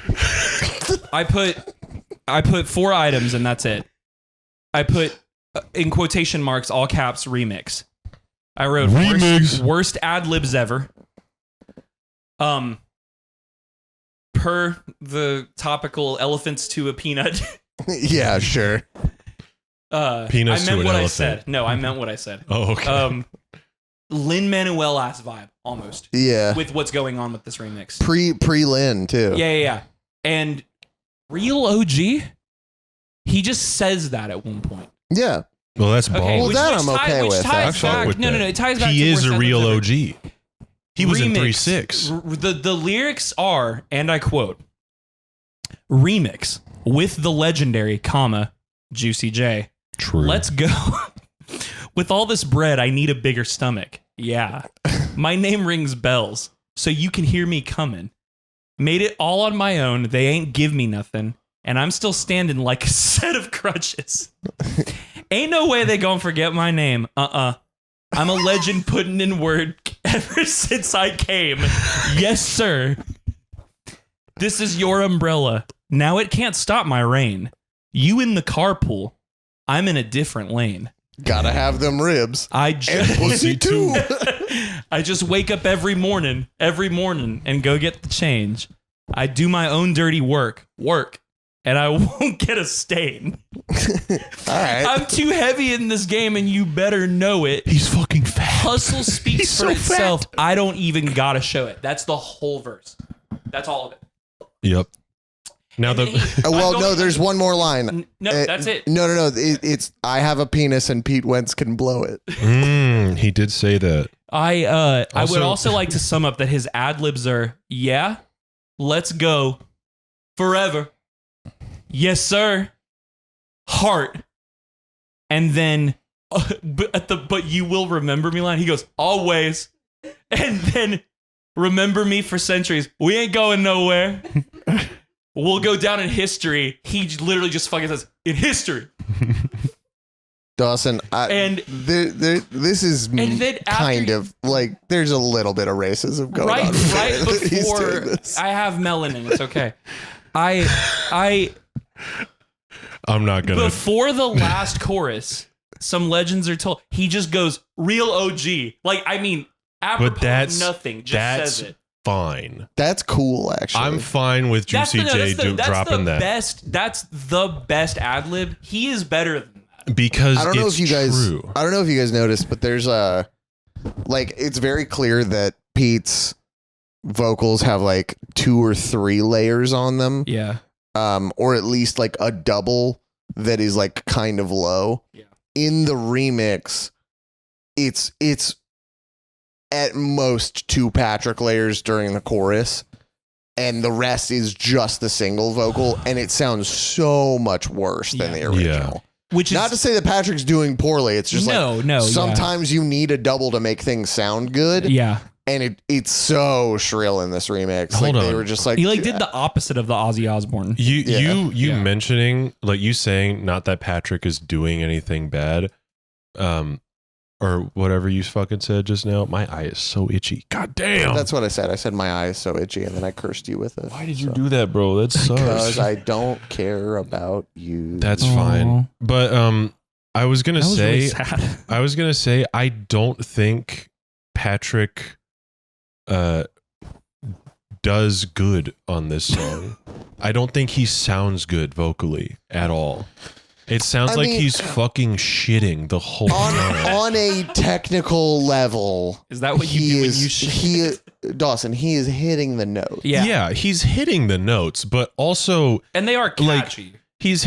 I put 4 items and that's it. I put in quotation marks all caps remix. I wrote worst ad libs ever. Per the topical elephants to a peanut. Yeah, sure. Peanuts I meant to an what elephant. I said. No, I meant what I said. Oh, okay. Lin-Manuel ass vibe almost. Yeah. With what's going on with this remix. Pre-Lin too. Yeah. And Real OG, he just says that at one point. Yeah. Well, that's ball. Well, that I'm okay with. It ties back. He to is a real OG. He was in remix. 3/6. The lyrics are, and I quote, remix with the legendary, Juicy J. True. Let's go. With all this bread, I need a bigger stomach. Yeah. My name rings bells, so you can hear me coming. Made it all on my own. They ain't give me nothing. And I'm still standing like a set of crutches. Ain't no way they gonna forget my name. I'm a legend putting in word ever since I came. Yes, sir. This is your umbrella. Now it can't stop my rain. You in the carpool. I'm in a different lane. Gotta have them ribs. And pussy too. I just wake up every morning, and go get the change. I do my own dirty work, and I won't get a stain. All right. I'm too heavy in this game, and you better know it. He's fucking fat. Hustle speaks for itself. Fat. I don't even gotta show it. That's the whole verse. That's all of it. Yep. Now there's one more line. No, that's it. No. It's I have a penis and Pete Wentz can blow it. He did say that. I would also like to sum up that his ad libs are, yeah, let's go, forever, yes sir, heart, and then but you will remember me line. He goes always, and then remember me for centuries. We ain't going nowhere. We'll go down in history. He literally just fucking says, in history. Dawson, this is kind of like there's a little bit of racism going on. Right before I have melanin. It's okay. I'm not gonna. Before the last chorus, some legends are told. He just goes real OG. Like, I mean, apropos nothing. Just says it. Fine. That's cool, actually. I'm fine with Juicy J dropping that. That's the best ad lib. He is better than that. Because I don't know if you guys true. I don't know if you guys noticed, but there's it's very clear that Pete's vocals have like 2 or 3 layers on them. Yeah. Or at least like a double that is like kind of low. Yeah. In the remix, it's at most 2 Patrick layers during the chorus, and the rest is just the single vocal, and it sounds so much worse than the original. Which is not to say that Patrick's doing poorly. It's just sometimes you need a double to make things sound good. Yeah. And it's so shrill in this remix. Hold on. They were just like he did the opposite of the Ozzy Osbourne. You mentioning, like, you saying not that Patrick is doing anything bad, or whatever you fucking said just now. My eye is so itchy. God damn. That's what I said. I said my eye is so itchy, and then I cursed you with it. Why did you do that, bro? That sucks. Because I don't care about you. That's fine. But I was gonna say I don't think Patrick does good on this song. I don't think he sounds good vocally at all. It sounds like he's fucking shitting the whole time. On a technical level, is that what you do when you shit? Dawson, he is hitting the note. Yeah, he's hitting the notes, but also, and they are catchy. Like, he's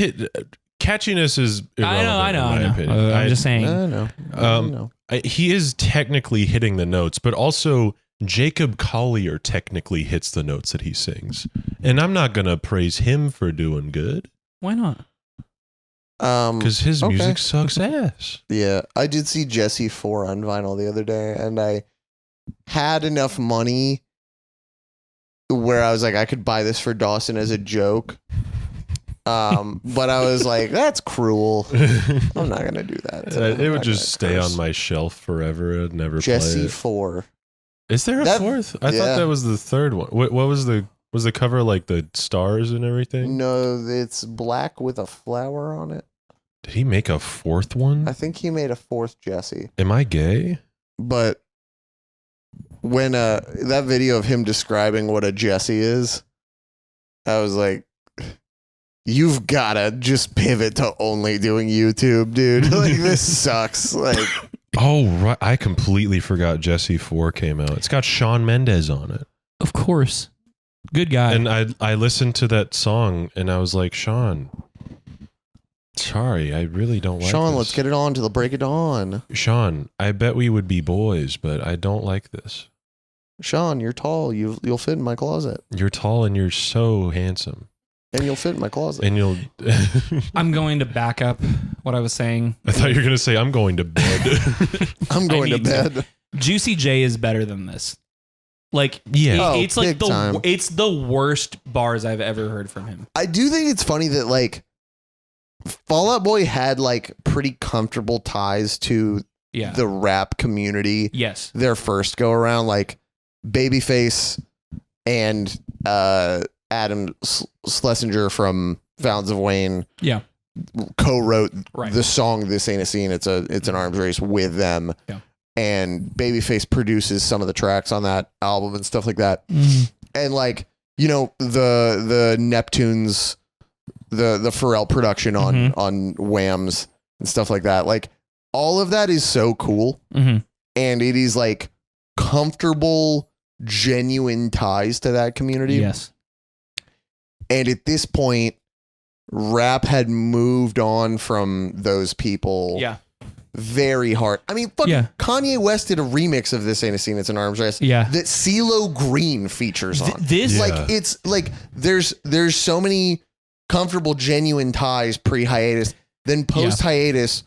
catchiness is irrelevant. I know. In my opinion. I'm just saying. I know. He is technically hitting the notes, but also Jacob Collier technically hits the notes that he sings, and I'm not gonna praise him for doing good. Why not? Because his music sucks ass. Yeah, I did see Jesse 4 on vinyl the other day, and I had enough money where I was like, I could buy this for Dawson as a joke. But I was like, that's cruel. I'm not gonna do that. It would just stay on my shelf forever. I'd never play it. Jesse 4. Is there a 4th? I thought that was the 3rd one. What was the cover, like the stars and everything? No, it's black with a flower on it. Did he make a 4th one? I think he made a 4th Jesse. Am I gay? But when that video of him describing what a Jesse is, I was like, you've gotta just pivot to only doing YouTube, dude. Like, this sucks. Like, oh, right. I completely forgot Jesse 4 came out. It's got Shawn Mendes on it. Of course. Good guy. And I listened to that song and I was like, Sean, sorry, I really don't like Sean, this. let's get it on till the break of dawn. Sean, I bet we would be boys, but I don't like this. Sean, you're tall. You'll fit in my closet. You're tall and you're so handsome. And you'll fit in my closet. And you'll. I'm going to back up what I was saying. I thought you were going to say, I'm going to bed. I'm going to bed. Juicy J is better than this. Like, yeah, it's like it's the worst bars I've ever heard from him. I do think it's funny that like Fall Out Boy had like pretty comfortable ties to the rap community. Yes. Their first go around, like Babyface and Adam Schlesinger from Fountains of Wayne. Yeah. Co-wrote the song "This Ain't a Scene." It's an arms race with them. Yeah. And Babyface produces some of the tracks on that album and stuff like that. And like, you know, the Neptunes, the Pharrell production on Wham's and stuff like that. Like all of that is so cool. And it is like comfortable, genuine ties to that community. Yes. And at this point, rap had moved on from those people. Yeah. Very hard. I mean, Kanye West did a remix of "This Ain't a Scene, It's an Arms Race." Yeah, that CeeLo Green features on. Like it's like there's so many comfortable, genuine ties pre-hiatus. Then post-hiatus,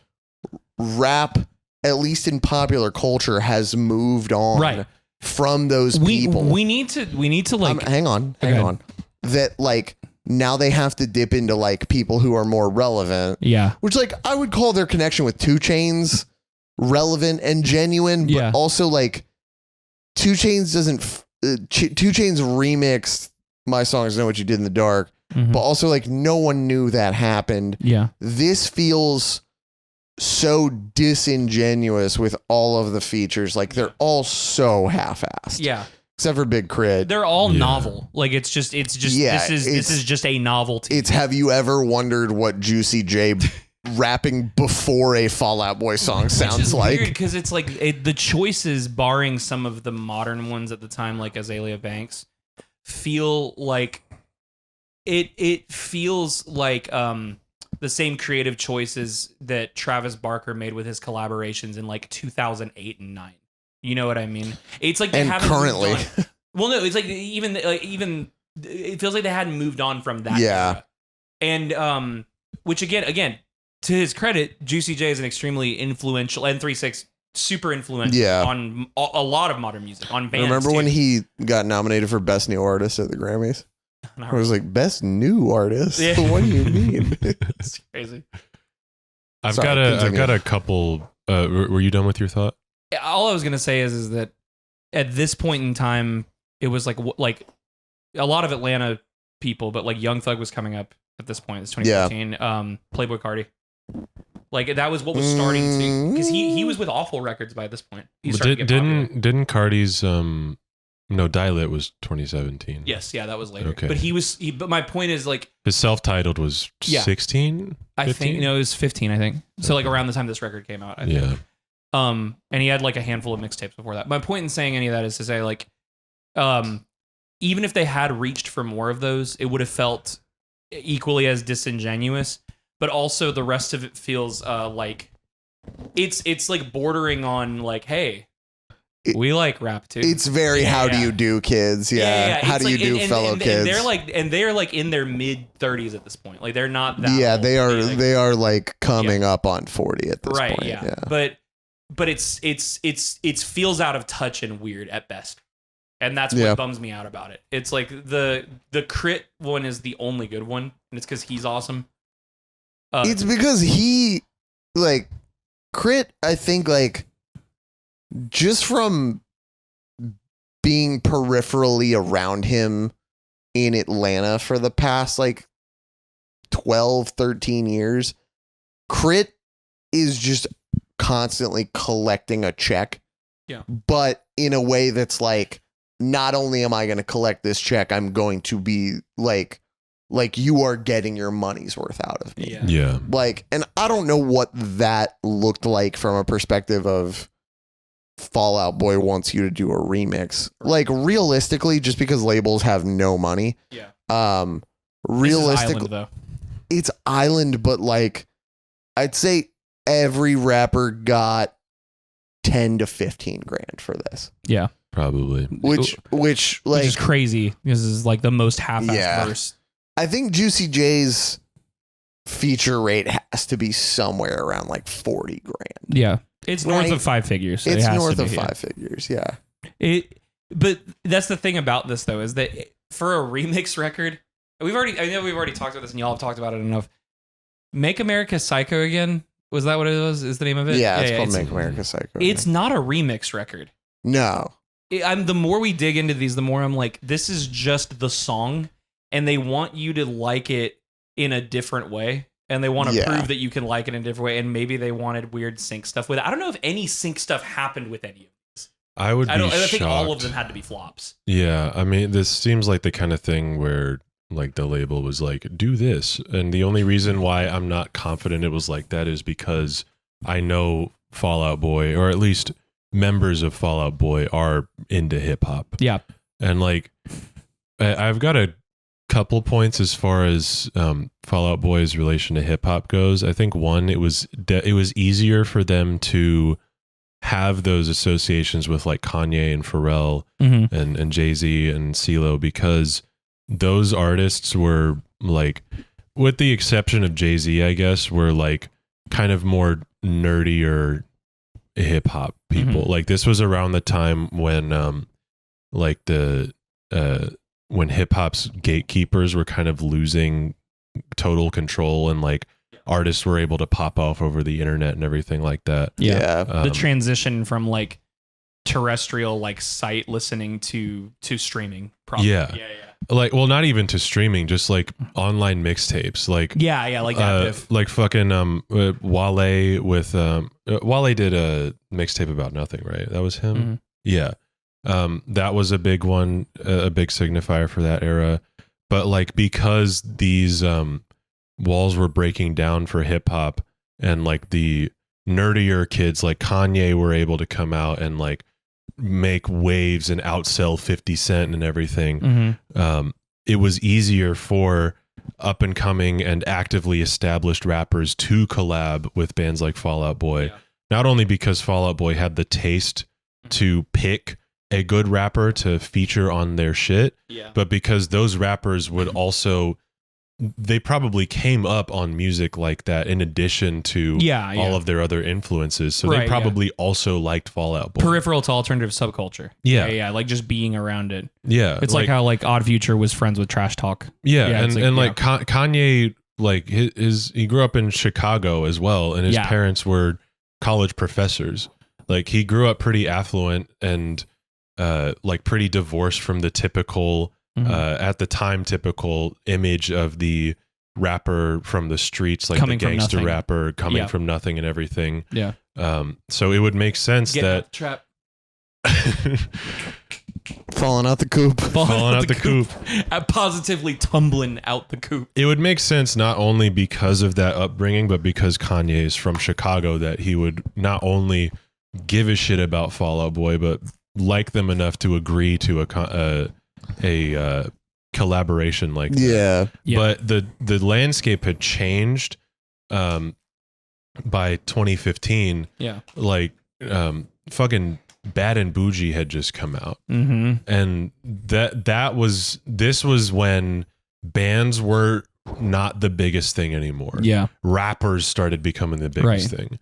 rap, at least in popular culture, has moved on from those people. We need to like hang on. That like. Now they have to dip into like people who are more relevant. Yeah. Which like I would call their connection with 2 Chainz relevant and genuine, but also like 2 Chainz doesn't 2 Chainz remixed My Songs Know What You Did in the Dark, but also like no one knew that happened. Yeah. This feels so disingenuous with all of the features. Like they're all so half-assed. Yeah. Except for Big Crit. They're all novel. Like it's just this is just a novelty. It's have you ever wondered what Juicy J rapping before a Fall Out Boy song sounds like? Weird because it's like the choices, barring some of the modern ones at the time, like Azalea Banks, feel like it feels like the same creative choices that Travis Barker made with his collaborations in like 2008 and 9. You know what I mean? It's like they haven't currently. Moved on. Well, no, it's like even it feels like they hadn't moved on from that. Yeah. Era. And which again, to his credit, Juicy J is an extremely influential and 3-6 super influential on a lot of modern music on bands. Remember when he got nominated for Best New Artist at the Grammys? I was like, Best New Artist? Yeah. What do you mean? It's crazy. I've got a couple. Were you done with your thought? All I was gonna say is that at this point in time, it was like a lot of Atlanta people, but like Young Thug was coming up at this point. It's 2015. Yeah. Playboy Carti, like that was what was starting to, because he was with Awful Records by this point. Didn't Carti's Dial-It was 2017? Yes, yeah, that was later. Okay. But but my point is like his self-titled was 16. I think it was 15. I think so. Like around the time this record came out. I think. And he had like a handful of mixtapes before that. My point in saying any of that is to say like, even if they had reached for more of those, it would have felt equally as disingenuous, but also the rest of it feels like it's like bordering on like, hey, we like rap too. It's very how do you do, kids? Yeah. How do you do, fellow kids? And they're like in their mid 30s at this point. Like they're not that old. They they are like coming up on 40 at this point. Yeah. But it feels out of touch and weird at best. And that's what bums me out about it. It's like the Crit one is the only good one, and it's because he's awesome. It's because he like Crit, I think like just from being peripherally around him in Atlanta for the past like 12, 13 years, Crit is just constantly collecting a check. Yeah. But in a way that's like, not only am I going to collect this check, I'm going to be like you are getting your money's worth out of me. Yeah. Like, and I don't know what that looked like from a perspective of Fall Out Boy wants you to do a remix. Like realistically, just because labels have no money. Yeah. Realistically, it's Island, but like I'd say every rapper got 10 to 15 grand for this. Yeah. Probably. Which like is crazy. This is like the most half-assed verse I think Juicy J's feature rate has to be somewhere around like 40 grand. Yeah. It's north of 5 figures. It's north of 5 figures. Yeah. But that's the thing about this though, is that for a remix record, I know we've already talked about this and y'all have talked about it enough. Make America Psycho Again. Was that what it was? Is the name of it? Yeah, it's called Make America Psycho. It's not a remix record. No. The more we dig into these, the more I'm like, this is just the song, and they want you to like it in a different way, and they want to prove that you can like it in a different way, and maybe they wanted weird sync stuff with it. I don't know if any sync stuff happened with any of these. I think all of them had to be flops. Yeah, I mean, this seems like the kind of thing where like the label was like, do this. And the only reason why I'm not confident it was like that is because I know Fall Out Boy, or at least members of Fall Out Boy, are into hip hop. Yeah. And like, I've got a couple points as far as Fall Out Boy's relation to hip hop goes. I think one, it was easier for them to have those associations with like Kanye and Pharrell and Jay-Z and CeeLo, because those artists were like, with the exception of Jay-Z, I guess, were like kind of more nerdier hip hop people. Like this was around the time when like when hip hop's gatekeepers were kind of losing total control, and like artists were able to pop off over the internet and everything like that. Yeah. The transition from like terrestrial like site listening to streaming. Probably. Yeah. Like, well, not even to streaming, just like online mixtapes. Like, like that. Like fucking Wale with Wale did a mixtape about nothing, right? That was him. Yeah. That was a big one, a big signifier for that era. But like, because these walls were breaking down for hip hop, and like the nerdier kids like Kanye were able to come out and like make waves and outsell 50 Cent and everything. It was easier for up and coming and actively established rappers to collab with bands like Fall Out Boy. Not only because Fall Out Boy had the taste to pick a good rapper to feature on their shit, but because those rappers would also, they probably came up on music like that in addition to all of their other influences. So they probably also liked Fall Out Boy. Peripheral to alternative subculture. Yeah. Like just being around it. Yeah. It's like how like Odd Future was friends with Trash Talk. Yeah. And like Kanye, like he grew up in Chicago as well, and his parents were college professors. Like he grew up pretty affluent and like pretty divorced from the typical at the time typical image of the rapper from the streets, like coming the gangster rapper coming from nothing and everything. So it would make sense that trap falling out the coop, falling out the coop, positively tumbling out the coop. It would make sense not only because of that upbringing, but because Kanye is from Chicago, that he would not only give a shit about Fall Out Boy, but like them enough to agree to a collaboration like that. But the landscape had changed by 2015. Like fucking Bad and Bougie had just come out, and this was when bands were not the biggest thing anymore. Rappers started becoming the biggest thing.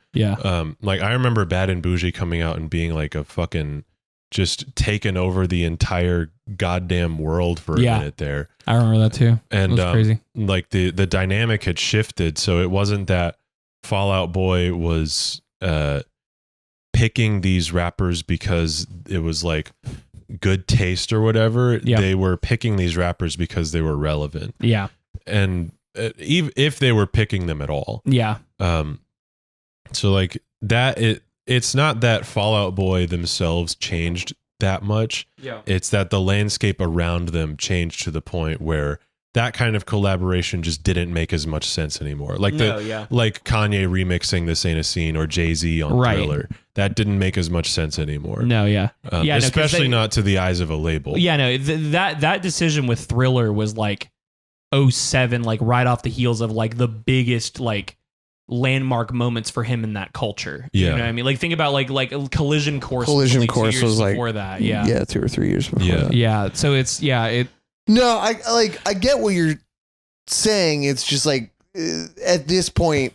Like I remember Bad and Bougie coming out and being like a fucking just taken over the entire goddamn world for a minute there. I remember that too. And it was crazy. Like the dynamic had shifted, so it wasn't that Fall Out Boy was picking these rappers because it was like good taste or whatever. They were picking these rappers because they were relevant. And if they were picking them at all. So like that, it's not that Fall Out Boy themselves changed that much. It's that the landscape around them changed to the point where that kind of collaboration just didn't make as much sense anymore. Like like Kanye remixing This Ain't a Scene or Jay-Z on Thriller. That didn't make as much sense anymore. Especially not to the eyes of a label. That decision with Thriller was like 2007, like right off the heels of like the biggest like landmark moments for him in that culture. You know what I mean? Like think about like Collision Course. Collision Course was like before that. 2 or 3 years before. So it's No, I get what you're saying. It's just like at this point,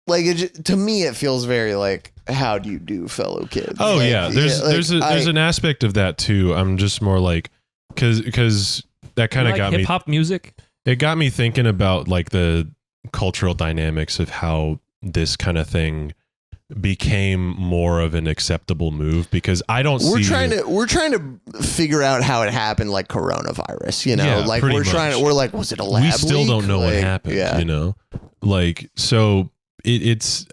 like to me, it feels very like, how do you do, fellow kids? Oh like, yeah, there's an aspect of that too. I'm just more like, because that kind of got me hip hop music. It got me thinking about like the cultural dynamics of how this kind of thing became more of an acceptable move, because I don't we're trying to figure out how it happened, like coronavirus, you know, Yeah, like pretty we're like, was it a lab we still leak? don't know what Like, happened, yeah. you know, like, so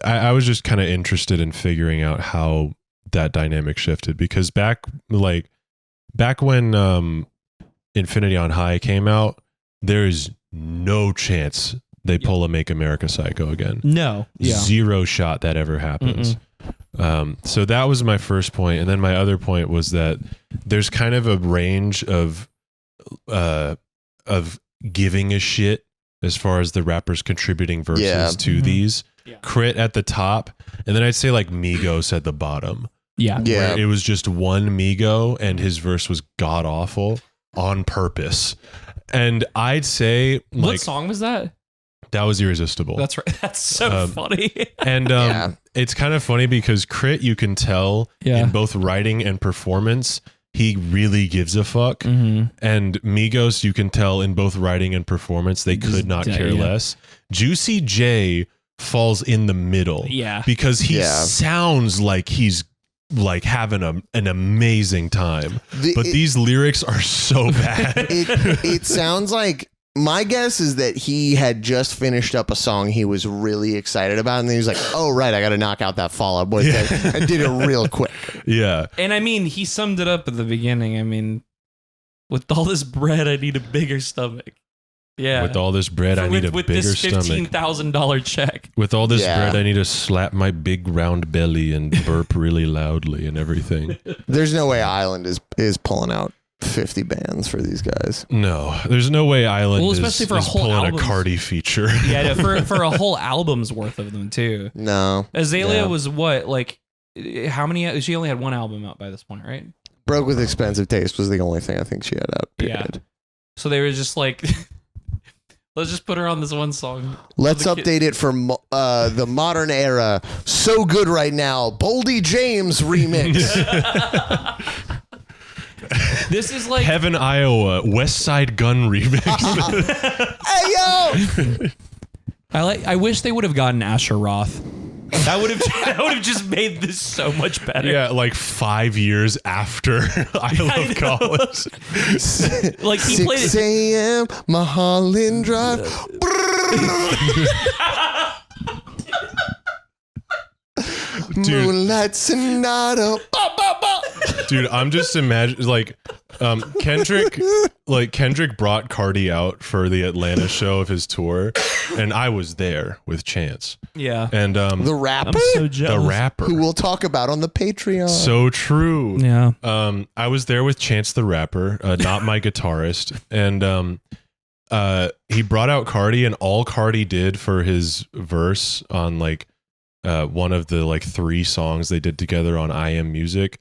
I was just kind of interested in figuring out how that dynamic shifted, because back when Infinity on High came out, there's no chance they pull a Make America Psycho again. No. Yeah. Zero shot that ever happens. So that was my first point. And then my other point was that there's kind of a range of giving a shit as far as the rappers contributing verses to these. Yeah. Crit at the top. And then I'd say like Migos at the bottom. Yeah. Yeah. It was just one Migo and his verse was god awful on purpose. And I'd say like, what song was that? That was Irresistible. That's right. That's so funny. And it's kind of funny because Crit, you can tell in both writing and performance, he really gives a fuck. Mm-hmm. And Migos, you can tell in both writing and performance, they could not care less. Juicy J falls in the middle. Yeah. Because he sounds like he's like having an amazing time. But these lyrics are so bad. It sounds like, my guess is that he had just finished up a song he was really excited about, and then he was like, oh, right, I got to knock out that Fall Out Boy thing. I did it real quick. Yeah. And I mean, he summed it up at the beginning. I mean, with all this bread, I need a bigger stomach. Yeah. With all this bread, I need a bigger stomach. With this $15,000 check. With all this bread, I need to slap my big round belly and burp really loudly and everything. There's no way Island is pulling out 50 bands for these guys. No, there's no way Island especially for a whole pulling album. a Cardi feature. Yeah, for a whole album's worth of them too. No. Azalea was what, like, how many? She only had one album out by this point, right? Broke with Expensive Taste was the only thing I think she had out. Period. Yeah. So they were just like, let's just put her on this one song. Let's update it for the modern era. So good right now. Boldy James remix. This is like Heaven, Iowa, West Side Gun remix. Hey yo! I wish they would have gotten Asher Roth. That would have just made this so much better. Yeah, like 5 years after I Love College. Like he played 6 a.m. Mulholland Drive. Moonlight Sonata. Dude, I'm just imagining like Kendrick brought Cardi out for the Atlanta show of his tour, and I was there with Chance. Yeah. And the rapper? I'm so jealous. The rapper. Who we'll talk about on the Patreon. So true. Yeah. I was there with Chance the rapper, not my guitarist, and he brought out Cardi, and all Cardi did for his verse on like one of the like 3 songs they did together on I Am Music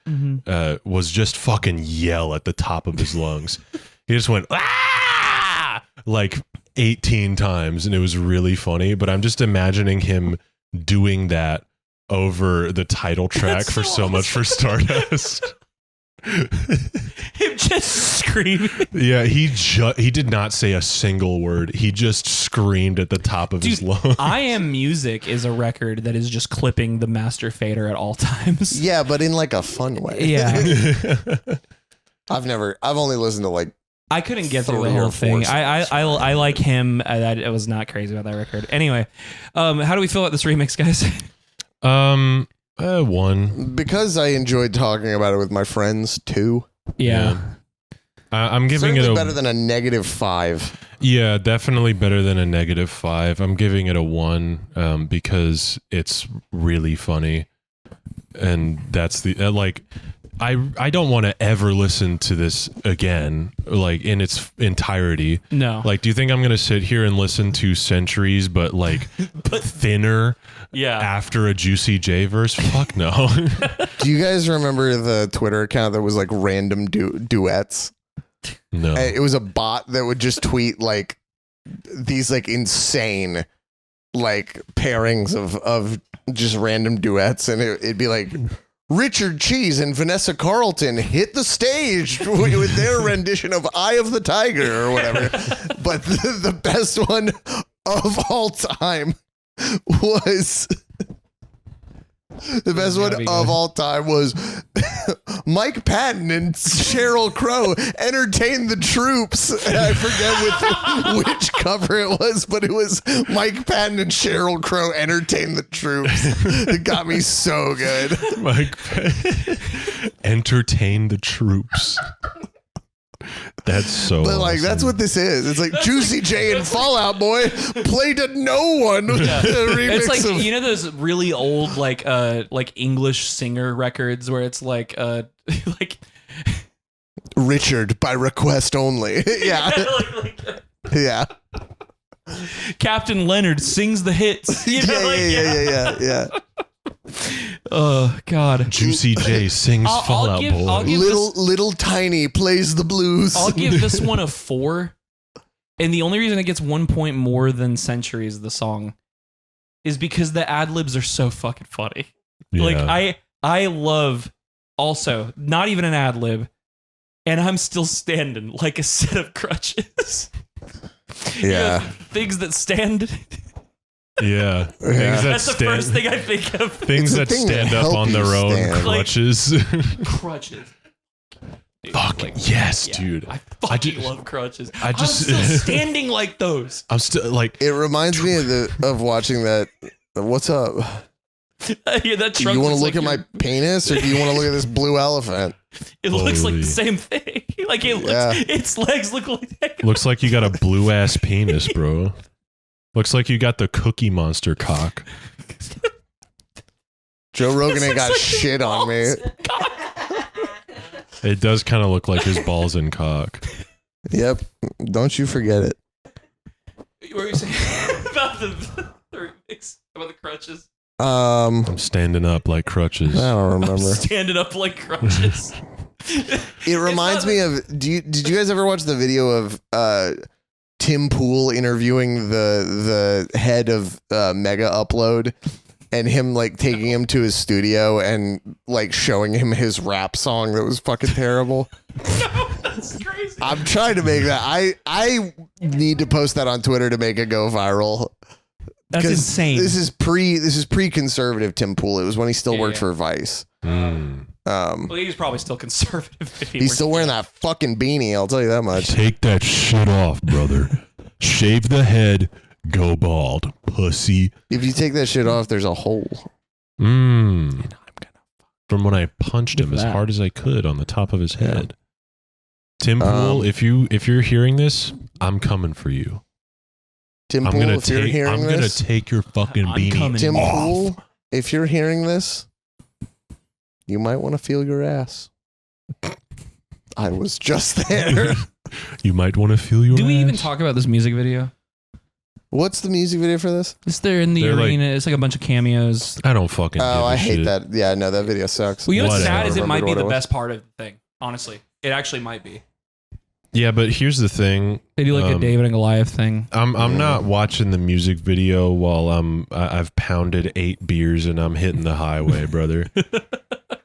was just fucking yell at the top of his lungs. He just went ah like 18 times, and it was really funny. But I'm just imagining him doing that over the title track for So Much for Stardust. Him just screaming. Yeah, he did not say a single word. He just screamed at the top of his lungs. I Am Music is a record that is just clipping the master fader at all times. Yeah, but in like a fun way. Yeah. I've only listened to like I couldn't get through the whole thing. I like him. I was not crazy about that record. Anyway, how do we feel about this remix, guys? 1. Because I enjoyed talking about it with my friends too. Yeah. I'm giving Certainly it better than a -5. Yeah, definitely better than a -5. I'm giving it a 1 because it's really funny, and that's the like. I don't want to ever listen to this again, like in its entirety. No. Like, do you think I'm going to sit here and listen to Centuries, but like thinner? Yeah. After a Juicy J verse? Fuck no. Do you guys remember the Twitter account that was like random duets? No. It was a bot that would just tweet like these like insane like pairings of just random duets, and it'd be like Richard Cheese and Vanessa Carlton hit the stage with their rendition of Eye of the Tiger or whatever. But the best one of all time was Mike Patton and Sheryl Crow entertained the troops. And I forget which cover it was, but it was Mike Patton and Sheryl Crow entertained the troops. It got me so good. Mike Patton entertain the troops. That's so But like awesome. that's what this is. It's like Juicy J and Fall Out Boy play to no one. Yeah. It's like of, you know those really old like English singer records where it's like like Richard by request only. Yeah. Yeah. Captain Leonard sings the hits. You know, Yeah. Oh God. Juicy J sings Fallout Boy. Little Tiny plays the blues. I'll give this one a 4. And the only reason it gets 1 point more than Centuries, the song, is because the ad libs are so fucking funny. Yeah. Like I love also not even an ad lib, and I'm still standing like a set of crutches. Yeah. Things that stand. Yeah. Things that That's the first thing I think of. Things that thing stand that up on their own stand. crutches. Crutches. Dude, Fuck like, yes, yeah, dude. I fucking love crutches. I'm I'm still standing like those. I'm still like It reminds me of watching that. What's up? Yeah, that Do trunk you want looks to look like at my penis, or do you want to look at this blue elephant? It looks like Holy. the same thing. Like it looks, Yeah. its legs look like. looks like you got a blue ass penis, bro. Looks like you got the Cookie Monster cock. Joe Rogan ain't Looks got like shit on me. It does kind of look like his balls and cock. Yep. Don't you forget it. What were you saying about the remix, about the crutches? I'm standing up like crutches. I don't remember. Standing up like crutches. It reminds me of. Did you guys ever watch the video of Tim Pool interviewing the head of Mega Upload, and him like taking him to his studio and like showing him his rap song that was fucking terrible? No, that's crazy. I'm trying to make that. I need to post that on Twitter to make it go viral. That's 'Cause insane. This is pre-conservative Tim Pool. It was when he still worked for Vice. Well, he's probably still conservative. If He's still wearing that fucking beanie. I'll tell you that much. Take that shit off, brother. Shave the head. Go bald, pussy. If you take that shit off, there's a hole. From when I punched him Look as at that. hard as I could on the top of his head. Tim Pool, if you're hearing this, I'm coming for you. Tim Pool, if you're hearing this, gonna take your fucking I'm beanie coming. Tim off. Pool, if you're hearing this, you might want to feel your ass. I was just there. You might want to feel your Do we even ass. talk about this music video? What's the music video for this? It's there in the They're arena. It's like a bunch of cameos. I don't fucking give Oh, a I hate shit. that. Yeah, no, that video sucks. Well, you know what's Whatever. sad is it might be Remembered the what it best part of the thing. Honestly, it actually might be. Yeah, but here's the thing. They do like a David and Goliath thing. I'm not watching the music video while I've pounded 8 beers and I'm hitting the highway, brother.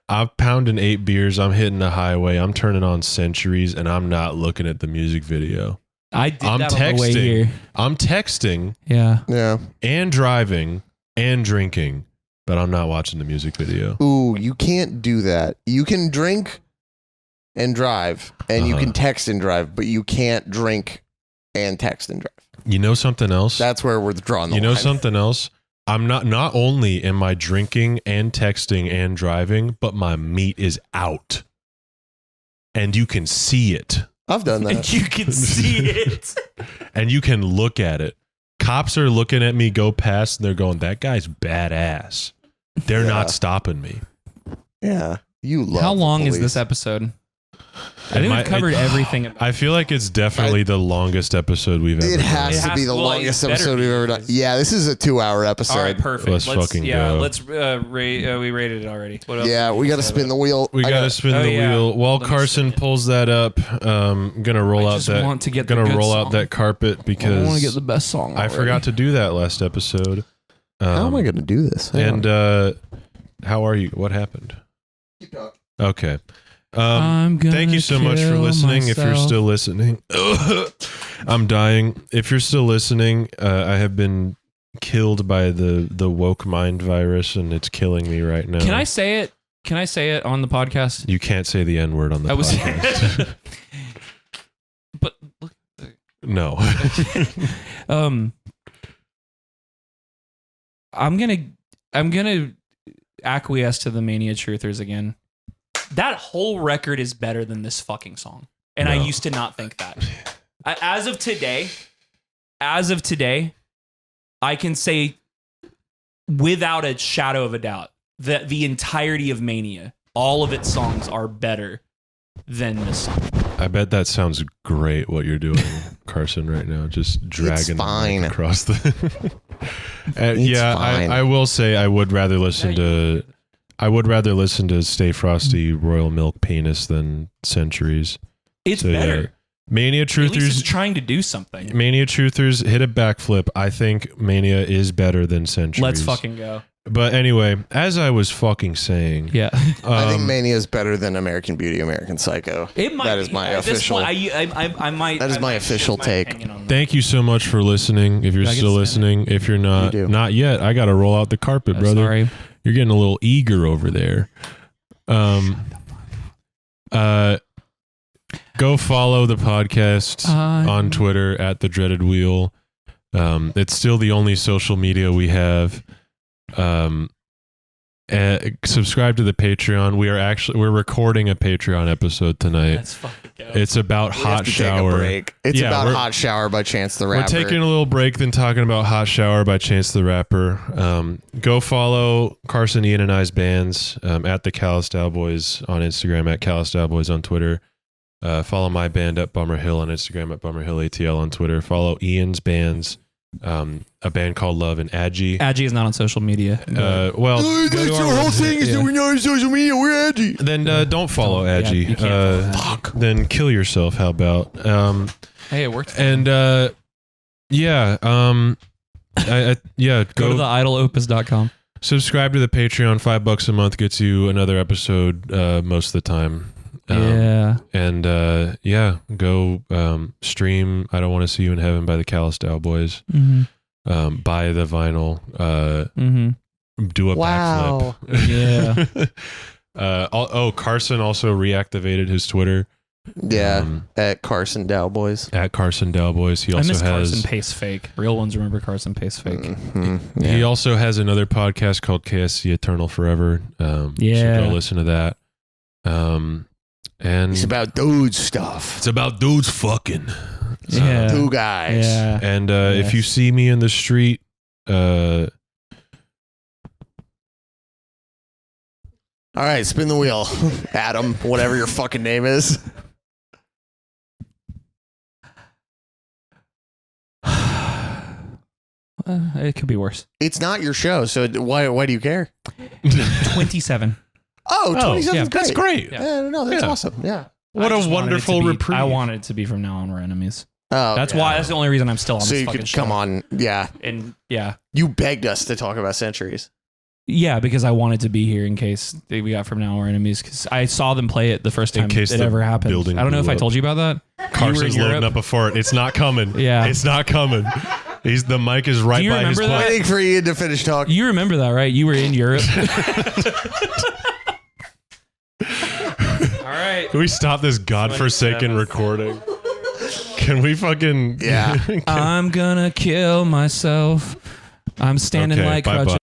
I've pounded 8 beers, I'm hitting the highway, I'm turning on Centuries, and I'm not looking at the music video. I did I'm that on the way texting. here. I'm texting Yeah. Yeah. and driving and drinking, but I'm not watching the music video. Ooh, you can't do that. You can drink and drive, and you can text and drive, but you can't drink and text and drive. You know something else? That's where we're drawing the You know line. something else? I'm not only am I drinking and texting and driving, but my meat is out. And you can see it. I've done that. And you can see it. And you can look at it. Cops are looking at me go past and they're going, that guy's badass. They're Yeah. not stopping me. Yeah. You love How the long is police. this episode? I think we've covered everything. I feel like it's definitely the longest episode we've ever done. It has to be the longest episode we've ever done. Yeah, this is a 2-hour episode. All right, perfect. Let's fucking go. Let's rate. We rated it already. What else? Yeah, we got to spin the wheel. We got to spin the wheel. While Carson pulls that up, I'm gonna roll out that carpet because I want to get the best song. I forgot to do that last episode. How am I going to do this? How are you? What happened? Keep talking. Okay. Thank you so much for listening. If you're still listening, I'm dying. If you're still listening, I have been killed by the woke mind virus, and it's killing me right now. Can I say it? Can I say it on the podcast? You can't say the N-word on the podcast. But look. No. I'm gonna acquiesce to the Mania Truthers again. That whole record is better than this fucking song. And I used to not think that. As of today, I can say without a shadow of a doubt that the entirety of Mania, all of its songs are better than this song. I bet that sounds great what you're doing, Carson, right now. Just dragging the mic across the... I will say I would rather listen to Stay Frosty, Royal Milk Penis than Centuries. It's better. Yeah. Mania Truthers... At least it's trying to do something. Mania Truthers hit a backflip. I think Mania is better than Centuries. Let's fucking go. But anyway, as I was fucking saying... Yeah. I think Mania is better than American Beauty, American Psycho. It might that is my official... I might... That is my official take. Thank you so much for listening. If you're still listening. If you're not yet, I got to roll out the carpet, brother. Sorry. You're getting a little eager over there. Go follow the podcast on Twitter at The Dreaded Wheel. It's still the only social media we have. Subscribe to the Patreon. We're recording a Patreon episode tonight. Let's fucking go. It's about Hot Shower. It's about Hot Shower by Chance the Rapper. We're taking a little break, then talking about Hot Shower by Chance the Rapper. Go follow Carson, Ian, and I's bands at the Calistyle Boys on Instagram, at Calistyle Boys on Twitter. Follow my band at Bummer Hill on Instagram, at Bummer Hill ATL on Twitter. Follow Ian's bands. A band called Love and Agi. Agi is not on social media. Well, that's our whole thing is that we're not on social media. We're Agi. Then don't follow Agi. You can't follow fuck. Then kill yourself. How about? Hey, it worked. And go to theidleopus.com. Subscribe to the Patreon. $5 a month gets you another episode most of the time. Go stream I Don't Want to See You in Heaven by the Calistyle Boys. Mm-hmm. Buy the vinyl. Do a backflip. Yeah. Carson also reactivated his Twitter. At Carson Dawboys. At Carson Dawboys. He also I miss has Carson Pace Fake. Real ones remember Carson Pace Fake. Mm-hmm. He also has another podcast called KSC Eternal Forever. So go listen to that. And it's about dude stuff. It's about dudes fucking. Yeah. Two guys. Yeah. And if you see me in the street, all right, spin the wheel, Adam, whatever your fucking name is. It could be worse. It's not your show, so why do you care? 27. Oh, 27 yeah, that's great. Yeah. No, that's awesome. Yeah. What a wonderful reprieve. I wanted it to be from Now On We're Enemies. Oh, that's why. That's the only reason I'm still on so this you fucking could show. come on. Yeah. And yeah. You begged us to talk about Centuries. Yeah, because I wanted to be here in case we got From Now On We're Enemies, because I saw them play it the first time it ever happened. I don't know if I told you about that. Carson's loading up a fort. It's not coming. Yeah. It's not coming. The mic is right by his plate. Waiting for Ian to finish talking. You remember that, right? You were in Europe. All right. Can we stop this godforsaken recording? Can we fucking... Yeah. I'm gonna kill myself. I'm standing like crutches.